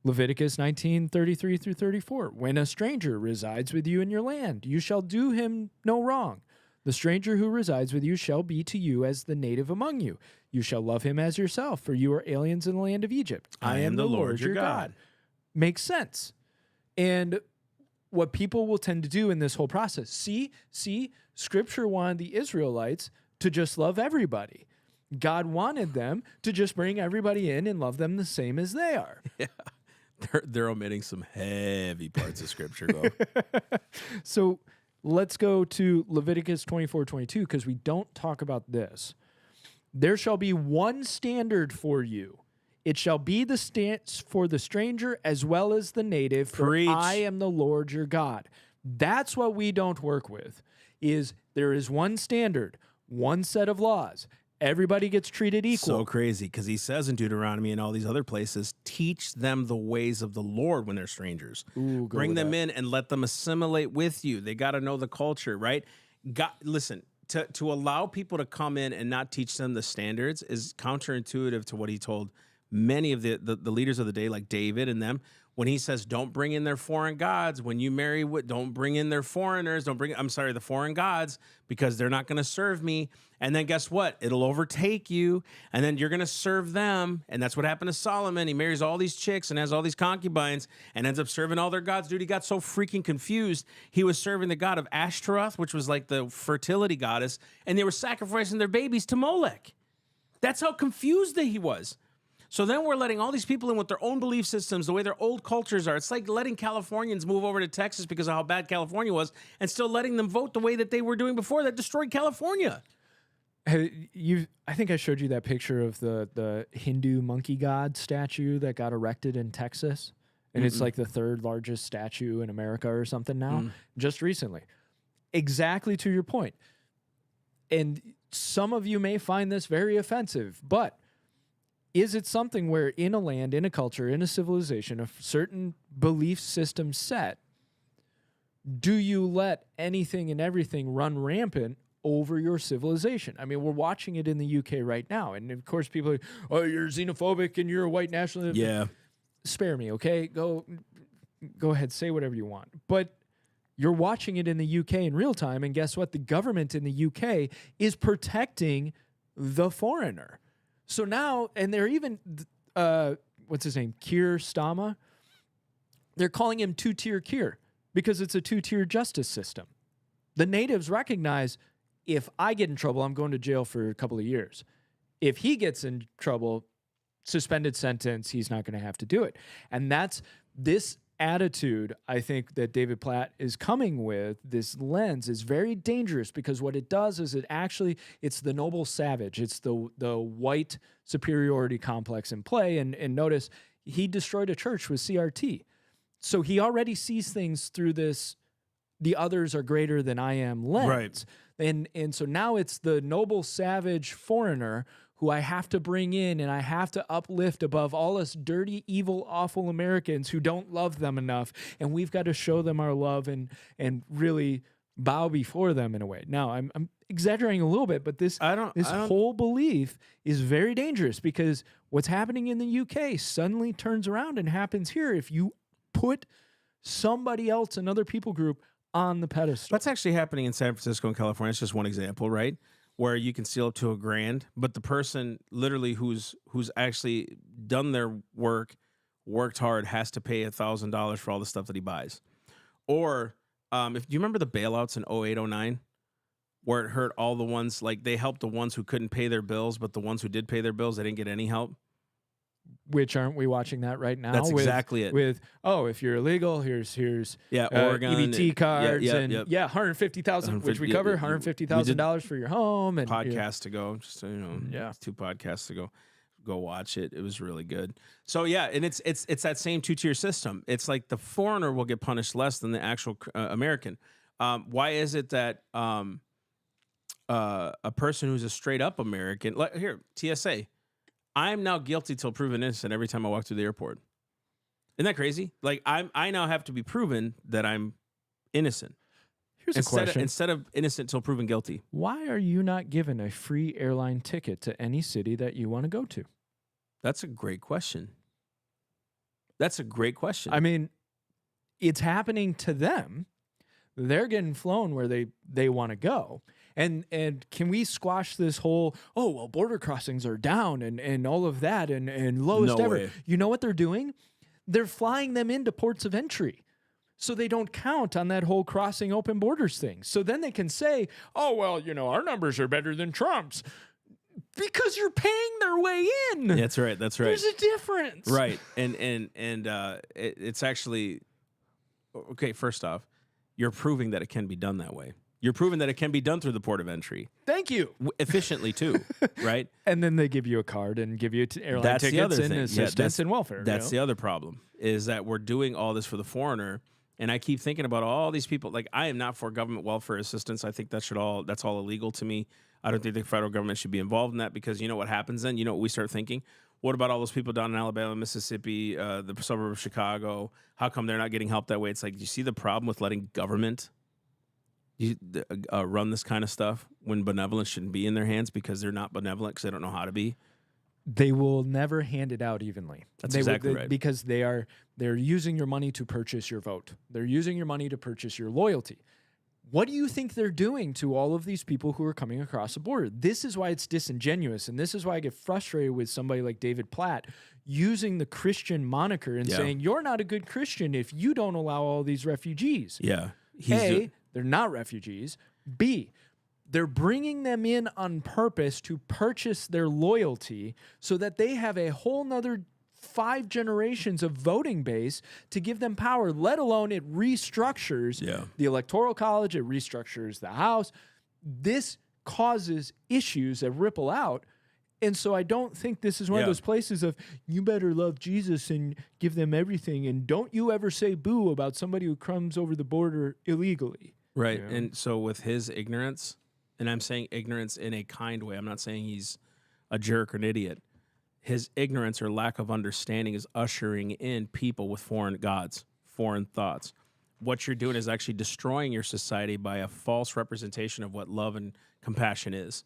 Speaker 2: Leviticus 19:33-34. When a stranger resides with you in your land, you shall do him no wrong. The stranger who resides with you shall be to you as the native among you. You shall love him as yourself, for you are aliens in the land of Egypt.
Speaker 1: I am the Lord your God.
Speaker 2: Makes sense. And what people will tend to do in this whole process, see, Scripture wanted the Israelites to just love everybody. God wanted them to just bring everybody in and love them the same as they are.
Speaker 1: Yeah. They're omitting some heavy parts of Scripture, though.
Speaker 2: So let's go to Leviticus 24:22, because we don't talk about this. There shall be one standard for you. It shall be the stance for the stranger as well as the native, for
Speaker 1: Preach.
Speaker 2: I am the Lord your God. That's what we don't work with, is there is one standard, one set of laws. Everybody gets treated equal.
Speaker 1: So crazy, because he says in Deuteronomy and all these other places, teach them the ways of the Lord when they're strangers.
Speaker 2: Ooh,
Speaker 1: Bring them in and let them assimilate with you. They got to know the culture, right? Listen, to allow people to come in and not teach them the standards is counterintuitive to what he told many of the leaders of the day, like David and them, when he says, don't bring in their foreign gods. When you marry, don't bring in their foreigners. The foreign gods, because they're not going to serve me. And then guess what? It'll overtake you, and then you're going to serve them. And that's what happened to Solomon. He marries all these chicks and has all these concubines and ends up serving all their gods. Dude, he got so freaking confused. He was serving the god of Ashtaroth, which was like the fertility goddess, and they were sacrificing their babies to Molech. That's how confused he was. So then we're letting all these people in with their own belief systems, the way their old cultures are. It's like letting Californians move over to Texas because of how bad California was, and still letting them vote the way that they were doing before. That destroyed California.
Speaker 2: I think I showed you that picture of the Hindu monkey god statue that got erected in Texas. And it's like the 3rd largest statue in America or something now, just recently. Exactly to your point. And some of you may find this very offensive, but is it something where in a land, in a culture, in a civilization, a certain belief system set, do you let anything and everything run rampant over your civilization? I mean, we're watching it in the UK right now. And of course, people are like, oh, you're xenophobic and you're a white nationalist.
Speaker 1: Yeah.
Speaker 2: Spare me, okay? Go ahead, say whatever you want. But you're watching it in the UK in real time. And guess what? The government in the UK is protecting the foreigner. So now, and they're even, what's his name? Keir Starmer. They're calling him two-tier Keir because it's a two-tier justice system. The natives recognize, if I get in trouble, I'm going to jail for a couple of years. If he gets in trouble, suspended sentence, he's not going to have to do it. And that's this attitude, I think, that David Platt is coming with, this lens, is very dangerous, because what it does is it's the noble savage. It's the white superiority complex in play. And notice, he destroyed a church with CRT. So he already sees things through this, the others are greater than I am lens.
Speaker 1: Right.
Speaker 2: And so now it's the noble, savage foreigner who I have to bring in and I have to uplift above all us dirty, evil, awful Americans who don't love them enough. And we've got to show them our love and really bow before them in a way. Now, I'm exaggerating a little bit, but this whole belief is very dangerous because what's happening in the UK suddenly turns around and happens here if you put somebody else, another people group, on the pedestal.
Speaker 1: That's actually happening in San Francisco and California. It's just one example, right? Where you can steal up to $1,000, but the person literally who's actually done their work, worked hard, has to pay $1,000 for all the stuff that he buys. Or if you remember the bailouts in 08, 09, where it hurt all the ones, like they helped the ones who couldn't pay their bills, but the ones who did pay their bills, they didn't get any help.
Speaker 2: Which aren't we watching that right now?
Speaker 1: That's exactly it.
Speaker 2: With if you're illegal, here's
Speaker 1: Oregon
Speaker 2: EBT cards
Speaker 1: and
Speaker 2: 150,000, which we cover, $150,000 for your home and
Speaker 1: podcast to go. Just so you know, 2 podcasts to go watch it. It was really good. So yeah, and it's that same 2-tier system. It's like the foreigner will get punished less than the actual American. Why is it that a person who's a straight up American, like here, TSA, I'm now guilty till proven innocent every time I walk through the airport. Isn't that crazy? Like I now have to be proven that I'm innocent.
Speaker 2: Here's a question.
Speaker 1: Instead of innocent till proven guilty.
Speaker 2: Why are you not given a free airline ticket to any city that you want to go to?
Speaker 1: That's a great question. I
Speaker 2: mean, it's happening to them. They're getting flown where they want to go. And can we squash this whole, border crossings are down and all of that and lowest ever?
Speaker 1: Way.
Speaker 2: You know what they're doing? They're flying them into ports of entry. So they don't count on that whole crossing open borders thing. So then they can say, our numbers are better than Trump's. Because you're paying their way in.
Speaker 1: That's right.
Speaker 2: There's a difference.
Speaker 1: Right. And it's actually, okay, first off, you're proving that it can be done that way. You're proving that it can be done through the port of entry.
Speaker 2: Thank you.
Speaker 1: Efficiently, too, right?
Speaker 2: And then they give you a card and give you airline tickets and assistance and welfare.
Speaker 1: That's the other problem, is that we're doing all this for the foreigner. And I keep thinking about all these people. Like, I am not for government welfare assistance. I think that's all illegal to me. I don't think the federal government should be involved in that because you know what happens then? You know what we start thinking? What about all those people down in Alabama, Mississippi, the suburb of Chicago? How come they're not getting help that way? It's like, do you see the problem with letting government run this kind of stuff when benevolence shouldn't be in their hands because they're not benevolent because they don't know how to be?
Speaker 2: They will never hand it out evenly.
Speaker 1: That's exactly right.
Speaker 2: Because they're using your money to purchase your vote. They're using your money to purchase your loyalty. What do you think they're doing to all of these people who are coming across the border? This is why it's disingenuous, and this is why I get frustrated with somebody like David Platt using the Christian moniker and saying, you're not a good Christian if you don't allow all these refugees.
Speaker 1: Yeah.
Speaker 2: A, they're not refugees. B, they're bringing them in on purpose to purchase their loyalty so that they have a whole nother 5 generations of voting base to give them power, let alone it restructures the Electoral College, it restructures the House. This causes issues that ripple out. And so I don't think this is one of those places of you better love Jesus and give them everything. And don't you ever say boo about somebody who comes over the border illegally.
Speaker 1: Right. You know? And so with his ignorance, and I'm saying ignorance in a kind way, I'm not saying he's a jerk or an idiot. His ignorance or lack of understanding is ushering in people with foreign gods, foreign thoughts. What you're doing is actually destroying your society by a false representation of what love and compassion is.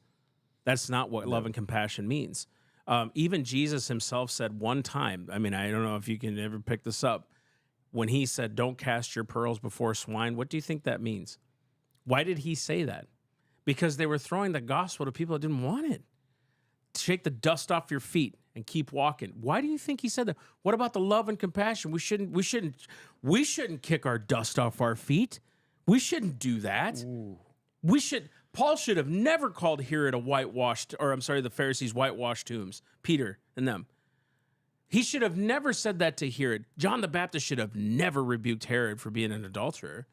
Speaker 1: That's not what love and compassion means. Even Jesus himself said one time, I mean, I don't know if you can ever pick this up, when he said, don't cast your pearls before swine, what do you think that means? Why did he say that? Because they were throwing the gospel to people that didn't want it. Shake the dust off your feet and keep walking. Why do you think he said that? What about the love and compassion? We shouldn't kick our dust off our feet. We shouldn't do that. Ooh. Paul should have never called Herod the Pharisees whitewashed tombs, Peter and them. He should have never said that to Herod. John the Baptist should have never rebuked Herod for being an adulterer.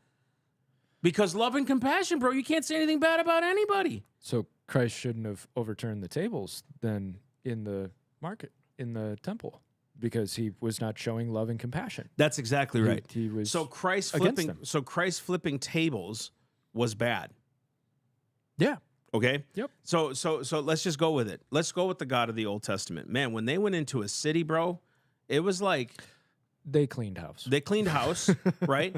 Speaker 1: Because love and compassion, bro, you can't say anything bad about anybody.
Speaker 2: So Christ shouldn't have overturned the tables then in the market, in the temple. because he was not showing love and compassion.
Speaker 1: That's exactly right.
Speaker 2: He was
Speaker 1: so Christ
Speaker 2: against
Speaker 1: flipping.
Speaker 2: them.
Speaker 1: So Christ flipping tables was bad.
Speaker 2: Yeah.
Speaker 1: Okay.
Speaker 2: Yep.
Speaker 1: So let's just go with it. Let's go with the God of the Old Testament. Man, when they went into a city, bro, it was like
Speaker 2: They cleaned house.
Speaker 1: they cleaned house, right?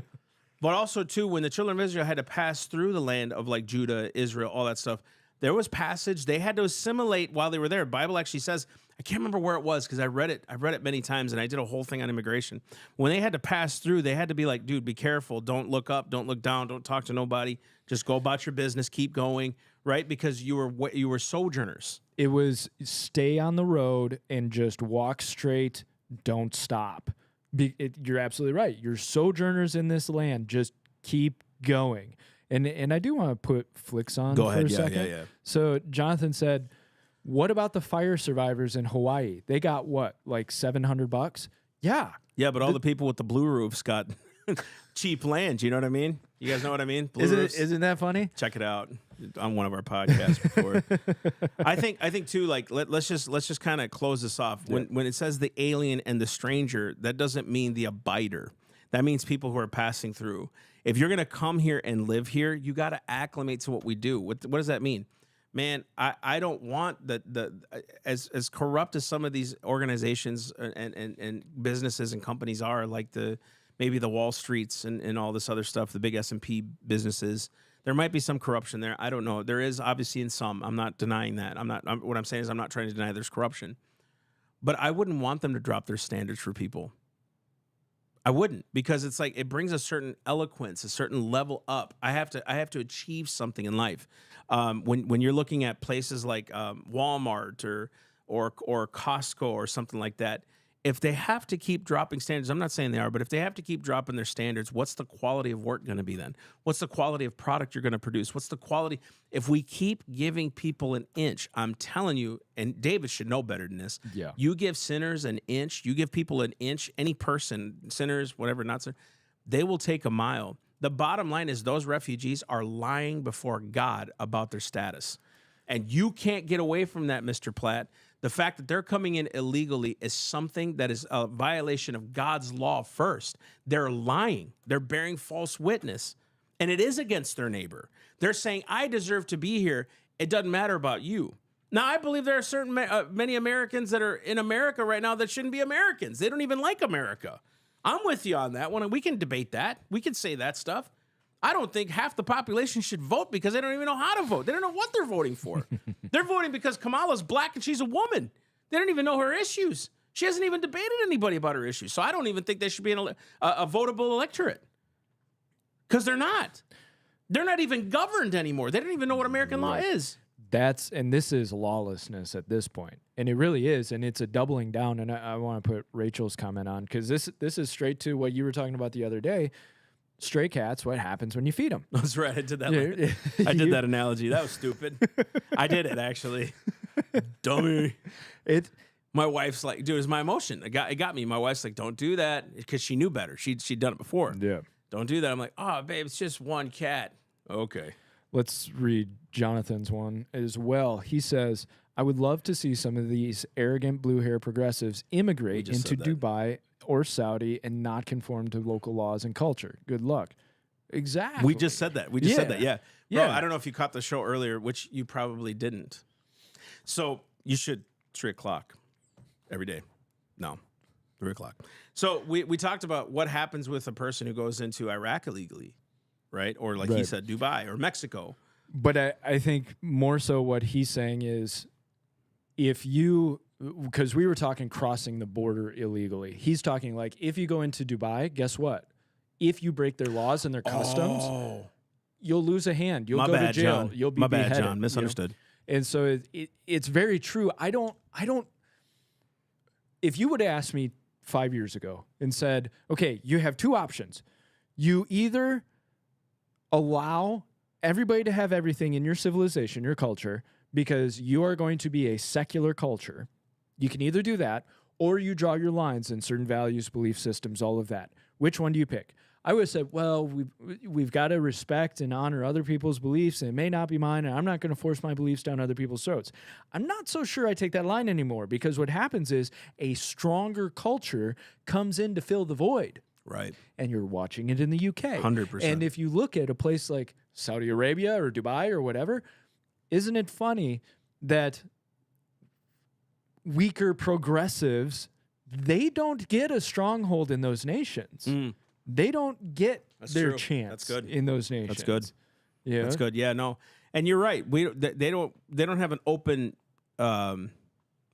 Speaker 1: But also too, when the children of Israel had to pass through the land of like Judah, Israel, all that stuff, there was passage. They had to assimilate while they were there. The Bible actually says, I can't remember where it was because I read it. I've read it many times, and I did a whole thing on immigration. When they had to pass through, they had to be like, dude, be careful. Don't look up. Don't look down. Don't talk to nobody. Just go about your business. Keep going, right? Because you were sojourners.
Speaker 2: It was stay on the road and just walk straight. Don't stop. You're absolutely right. You're sojourners in this land. Just keep going. And I do want to put flicks on
Speaker 1: Go
Speaker 2: for
Speaker 1: ahead.
Speaker 2: a second.
Speaker 1: Yeah.
Speaker 2: So Jonathan said, what about the fire survivors in Hawaii? They got what, like $700? Yeah.
Speaker 1: Yeah, but all the people with the blue roofs got cheap land. You know what I mean? You guys know what I mean? Blue roofs.
Speaker 2: Isn't that funny?
Speaker 1: Check it out on one of our podcasts before. I think too, like let's just kind of close this off. When it says the alien and the stranger, that doesn't mean the abider. That means people who are passing through. If you're gonna come here and live here, you got to acclimate to what we do. What does that mean? Man, I don't want as corrupt as some of these organizations and businesses and companies are, like maybe the Wall Streets and all this other stuff, the big S&P businesses. There might be some corruption there. I don't know. There is obviously in some. I'm not denying that. What I'm saying is I'm not trying to deny there's corruption. But I wouldn't want them to drop their standards for people. I wouldn't, because it's like it brings a certain eloquence, a certain level up. I have to achieve something in life. When you're looking at places like Walmart or Costco or something like that, if they have to keep dropping standards, I'm not saying they are, but if they have to keep dropping their standards, what's the quality of work going to be then? What's the quality of product you're going to produce? What's the quality? If we keep giving people an inch, I'm telling you, and David should know better than this.
Speaker 2: Yeah.
Speaker 1: You give sinners an inch, you give people an inch, any person, sinners, whatever, not sinners, they will take a mile. The bottom line is those refugees are lying before God about their status. And you can't get away from that, Mr. Platt. The fact that they're coming in illegally is something that is a violation of God's law first. They're lying. They're bearing false witness. And it is against their neighbor. They're saying, I deserve to be here. It doesn't matter about you. Now, I believe there are many Americans that are in America right now that shouldn't be Americans. They don't even like America. I'm with you on that one. We can debate that. We can say that stuff. I don't think half the population should vote because they don't even know how to vote. They don't know what they're voting for. They're voting because Kamala's black and she's a woman. They don't even know her issues. She hasn't even debated anybody about her issues. So I don't even think they should be a votable electorate, because they're not. They're not even governed anymore. They don't even know what American law is.
Speaker 2: And this is lawlessness at this point. And it really is. And it's a doubling down. And I want to put Rachel's comment on, because this is straight to what you were talking about the other day. Stray cats, what happens when you feed them?
Speaker 1: That's right. I did that. I did that analogy. That was stupid. I did it, actually. Dummy. My wife's like, dude, it's my emotion. It got me. My wife's like, don't do that, because she knew better. She'd done it before.
Speaker 2: Yeah.
Speaker 1: Don't do that. I'm like, oh, babe, it's just one cat. Okay.
Speaker 2: Let's read Jonathan's one as well. He says, I would love to see some of these arrogant blue hair progressives immigrate into Dubai or Saudi and not conform to local laws and culture. Good luck. Exactly.
Speaker 1: We just said that. Said that. Yeah. Bro,
Speaker 2: Yeah.
Speaker 1: I don't know if you caught the show earlier, which you probably didn't. So you should 3 o'clock every day. No, 3 o'clock. So we talked about what happens with a person who goes into Iraq illegally, right? Or like he said, Dubai or Mexico.
Speaker 2: But I think more so what he's saying is, because we were talking crossing the border illegally. He's talking like, if you go into Dubai, guess what? If you break their laws and their customs, you'll lose a hand. You'll go to jail.
Speaker 1: John.
Speaker 2: You'll be
Speaker 1: My
Speaker 2: beheaded.
Speaker 1: bad, John. Misunderstood.
Speaker 2: You know? And so it's very true. I don't. If you would have asked me 5 years ago and said, okay, you have two options. You either allow everybody to have everything in your civilization, your culture, because you are going to be a secular culture. You can either do that, or you draw your lines in certain values, belief systems, all of that. Which one do you pick? I would have said, well, we've got to respect and honor other people's beliefs, and it may not be mine, and I'm not going to force my beliefs down other people's throats. I'm not so sure I take that line anymore, because what happens is a stronger culture comes in to fill the void.
Speaker 1: Right.
Speaker 2: And you're watching it in the UK.
Speaker 1: 100%.
Speaker 2: And if you look at a place like Saudi Arabia or Dubai or whatever, isn't it funny that weaker progressives, they don't get a stronghold in those nations. They don't get their chance
Speaker 1: That's good.
Speaker 2: in those nations.
Speaker 1: That's good.
Speaker 2: Yeah.
Speaker 1: That's good. Yeah, no. And you're right. They don't have an open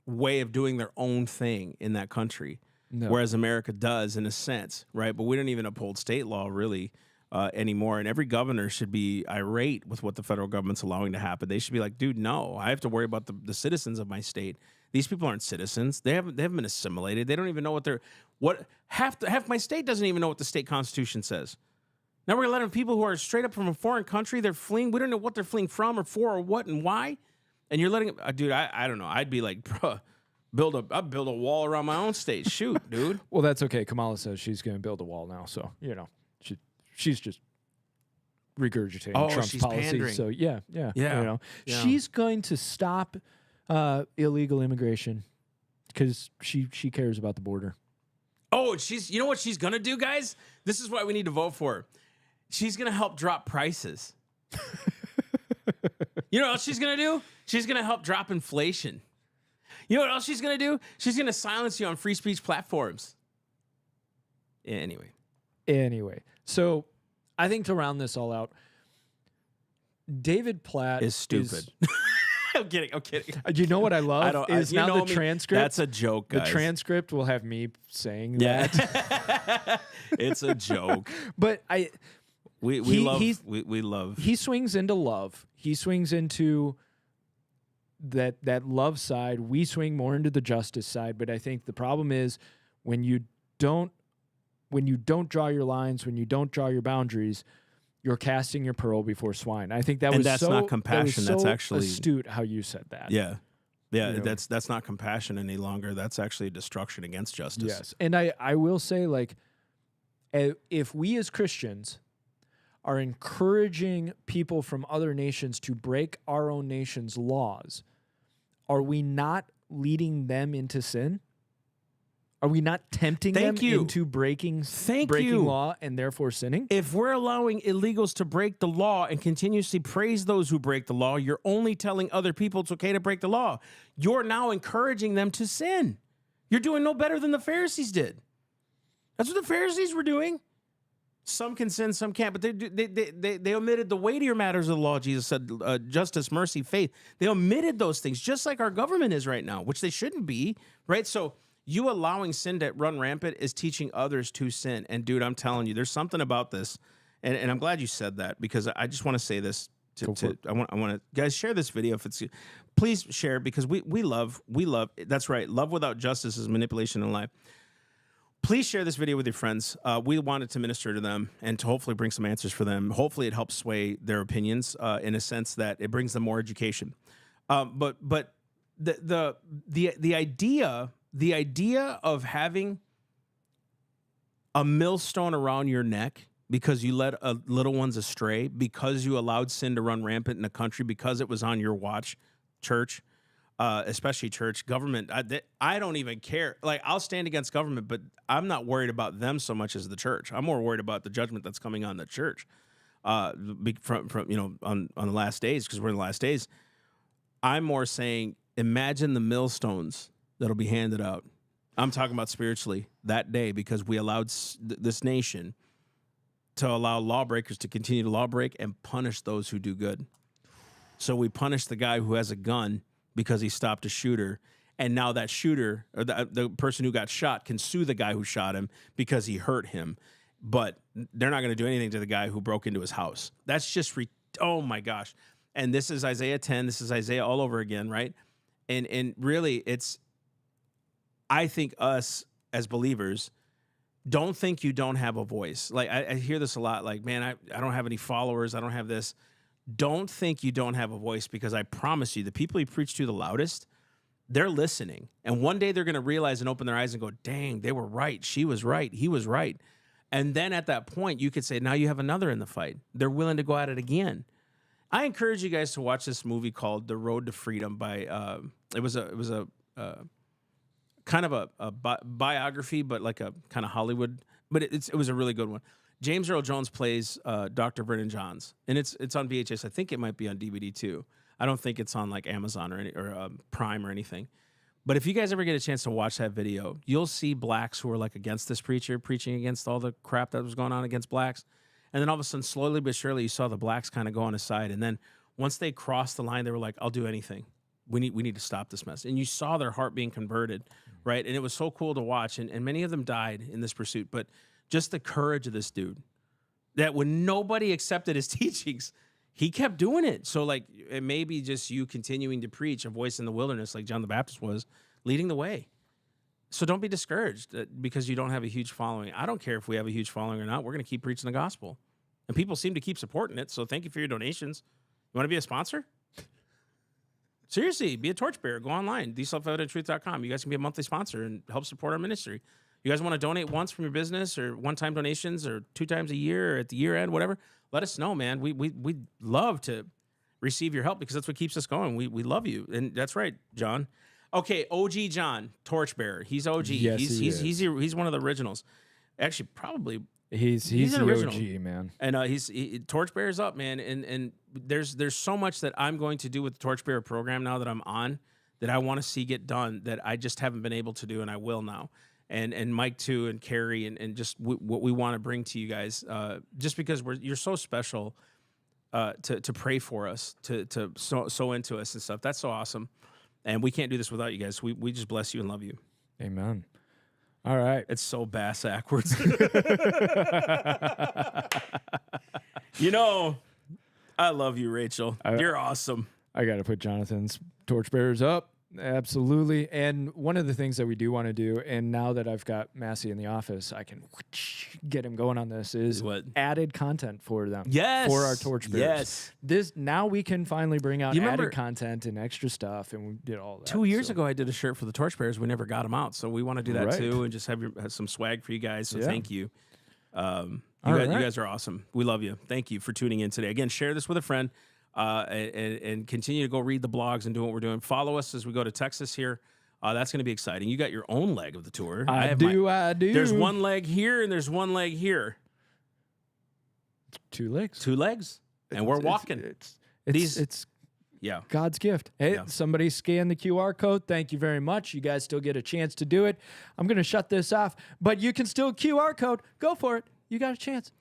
Speaker 1: way of doing their own thing in that country.
Speaker 2: No.
Speaker 1: Whereas America does, in a sense, right? But we don't even uphold state law really anymore. And every governor should be irate with what the federal government's allowing to happen. They should be like, dude, no, I have to worry about the citizens of my state. These people aren't citizens. They haven't been assimilated. They don't even know half my state doesn't even know what the state constitution says. Now we're letting people who are straight up from a foreign country, they're fleeing. We don't know what they're fleeing from or for or what and why. And you're letting dude, I don't know. I'd be like, bruh. I'd build a wall around my own state. Shoot, dude.
Speaker 2: Well, that's okay. Kamala says she's going to build a wall now, so she's just regurgitating Trump's policies.
Speaker 1: Pandering.
Speaker 2: So yeah.
Speaker 1: Yeah.
Speaker 2: She's going to stop illegal immigration because she cares about the border.
Speaker 1: Oh, you know what she's gonna do, guys? This is why we need to vote for her. She's gonna help drop prices. You know what else she's gonna do? She's gonna help drop inflation. You know what else she's going to do? She's going to silence you on free speech platforms. Yeah, anyway.
Speaker 2: So I think to round this all out, David Platt
Speaker 1: is stupid. I'm kidding.
Speaker 2: Do you know what I love? Is now the transcript.
Speaker 1: That's a joke, guys.
Speaker 2: The transcript will have me saying that.
Speaker 1: It's a joke.
Speaker 2: But
Speaker 1: we love.
Speaker 2: He swings into love. He swings into that love side. We swing more into the justice side. But I think the problem is when you don't draw your lines, when you don't draw your boundaries, you're casting your pearl before swine. I think that's
Speaker 1: not compassion. That's actually
Speaker 2: astute how you said that.
Speaker 1: Yeah. That's not compassion any longer. That's actually destruction against justice.
Speaker 2: Yes, and I will say, like, if we as Christians are encouraging people from other nations to break our own nation's laws, are we not leading them into sin? Are we not tempting them into breaking law and therefore sinning?
Speaker 1: If we're allowing illegals to break the law and continuously praise those who break the law, you're only telling other people it's okay to break the law. You're now encouraging them to sin. You're doing no better than the Pharisees did. That's what the Pharisees were doing. Some can sin, some can't, but they omitted the weightier matters of the law. Jesus said, justice, mercy, faith. They omitted those things, just like our government is right now, which they shouldn't be, right? So you allowing sin to run rampant is teaching others to sin. And dude, I'm telling you, there's something about this, and I'm glad you said that, because I just want to say this. I want to guys, share this video if it's, please share, because we love. That's right. Love without justice is manipulation and lie. Please share this video with your friends. We wanted to minister to them and to hopefully bring some answers for them. Hopefully it helps sway their opinions in a sense that it brings them more education. But the idea of having a millstone around your neck because you led little ones astray, because you allowed sin to run rampant in the country, because it was on your watch, church, especially church, government. I don't even care. Like, I'll stand against government, but I'm not worried about them so much as the church. I'm more worried about the judgment that's coming on the church from on the last days, because we're in the last days. I'm more saying, imagine the millstones that'll be handed out. I'm talking about spiritually that day, because we allowed this nation to allow lawbreakers to continue to lawbreak and punish those who do good. So we punish the guy who has a gun because he stopped a shooter, and now that shooter, or the person who got shot, can sue the guy who shot him because he hurt him, but they're not going to do anything to the guy who broke into his house. That's just, oh my gosh. And this is Isaiah 10, this is Isaiah all over again, right? And really, I think us as believers, don't think you don't have a voice. Like, I hear this a lot, like, man, I don't have any followers, I don't have this. Don't think you don't have a voice, because I promise you, the people you preach to the loudest, they're listening. And one day they're going to realize and open their eyes and go, dang, they were right. She was right. He was right. And then at that point, you could say, now you have another in the fight. They're willing to go at it again. I encourage you guys to watch this movie called The Road to Freedom by, it was a kind of a biography, but like a kind of Hollywood, but it was a really good one. James Earl Jones plays Dr. Brennan Johns, and it's on VHS. I think it might be on DVD too. I don't think it's on like Amazon or Prime or anything. But if you guys ever get a chance to watch that video, you'll see blacks who are like against this preacher, preaching against all the crap that was going on against blacks. And then all of a sudden, slowly but surely, you saw the blacks kind of go on his side. And then once they crossed the line, they were like, I'll do anything. We need to stop this mess. And you saw their heart being converted, right? And it was so cool to watch. And many of them died in this pursuit. But just the courage of this dude, that when nobody accepted his teachings, he kept doing it. So like it may be just you continuing to preach a voice in the wilderness like John the Baptist was, leading the way. So don't be discouraged because you don't have a huge following. I don't care if we have a huge following or not. We're going to keep preaching the gospel. And people seem to keep supporting it. So thank you for your donations. You want to be a sponsor? Seriously, be a torchbearer. Go online, theselfevidenttruth.com. You guys can be a monthly sponsor and help support our ministry. You guys want to donate once from your business or one-time donations or 2 times a year or at the year end, whatever, let us know, man. We'd love to receive your help because that's what keeps us going. We love you. And that's right, John. Okay, OG John, torchbearer. He's OG.
Speaker 2: Yes,
Speaker 1: he's one of the originals. Actually, probably
Speaker 2: he's
Speaker 1: an
Speaker 2: the
Speaker 1: original.
Speaker 2: OG, man.
Speaker 1: And torchbearer's up, man. And there's so much that I'm going to do with the torchbearer program now that I'm on that I want to see get done that I just haven't been able to do, and I will now. And Mike too, and Carrie, and just what we want to bring to you guys, just because you're so special to pray for us, to so into us and stuff. That's so awesome, and we can't do this without you guys. We just bless you and love you.
Speaker 2: Amen. All right,
Speaker 1: it's so bass backwards. I love you, Rachel. You're awesome.
Speaker 2: I got to put Jonathan's torchbearers up. Absolutely. And one of the things that we do want to do, and now that I've got Massey in the office, I can get him going on this, is
Speaker 1: what?
Speaker 2: Added content for them.
Speaker 1: Yes.
Speaker 2: For our torchbearers.
Speaker 1: Yes.
Speaker 2: Now we can finally bring out added content and extra stuff, and we did all that.
Speaker 1: 2 years ago, I did a shirt for the torchbearers. We never got them out. So we want to do that too, and just have some swag for you guys. So thank you. You guys are awesome. We love you. Thank you for tuning in today. Again, share this with a friend. And continue to go read the blogs and do what we're doing. Follow us as we go to Texas here. That's going to be exciting. You got your own leg of the tour.
Speaker 2: I do.
Speaker 1: There's one leg here and there's one leg here.
Speaker 2: 2 legs.
Speaker 1: 2 legs. And we're walking.
Speaker 2: It's God's gift. Hey, somebody scan the QR code. Thank you very much. You guys still get a chance to do it. I'm going to shut this off, but you can still QR code. Go for it. You got a chance.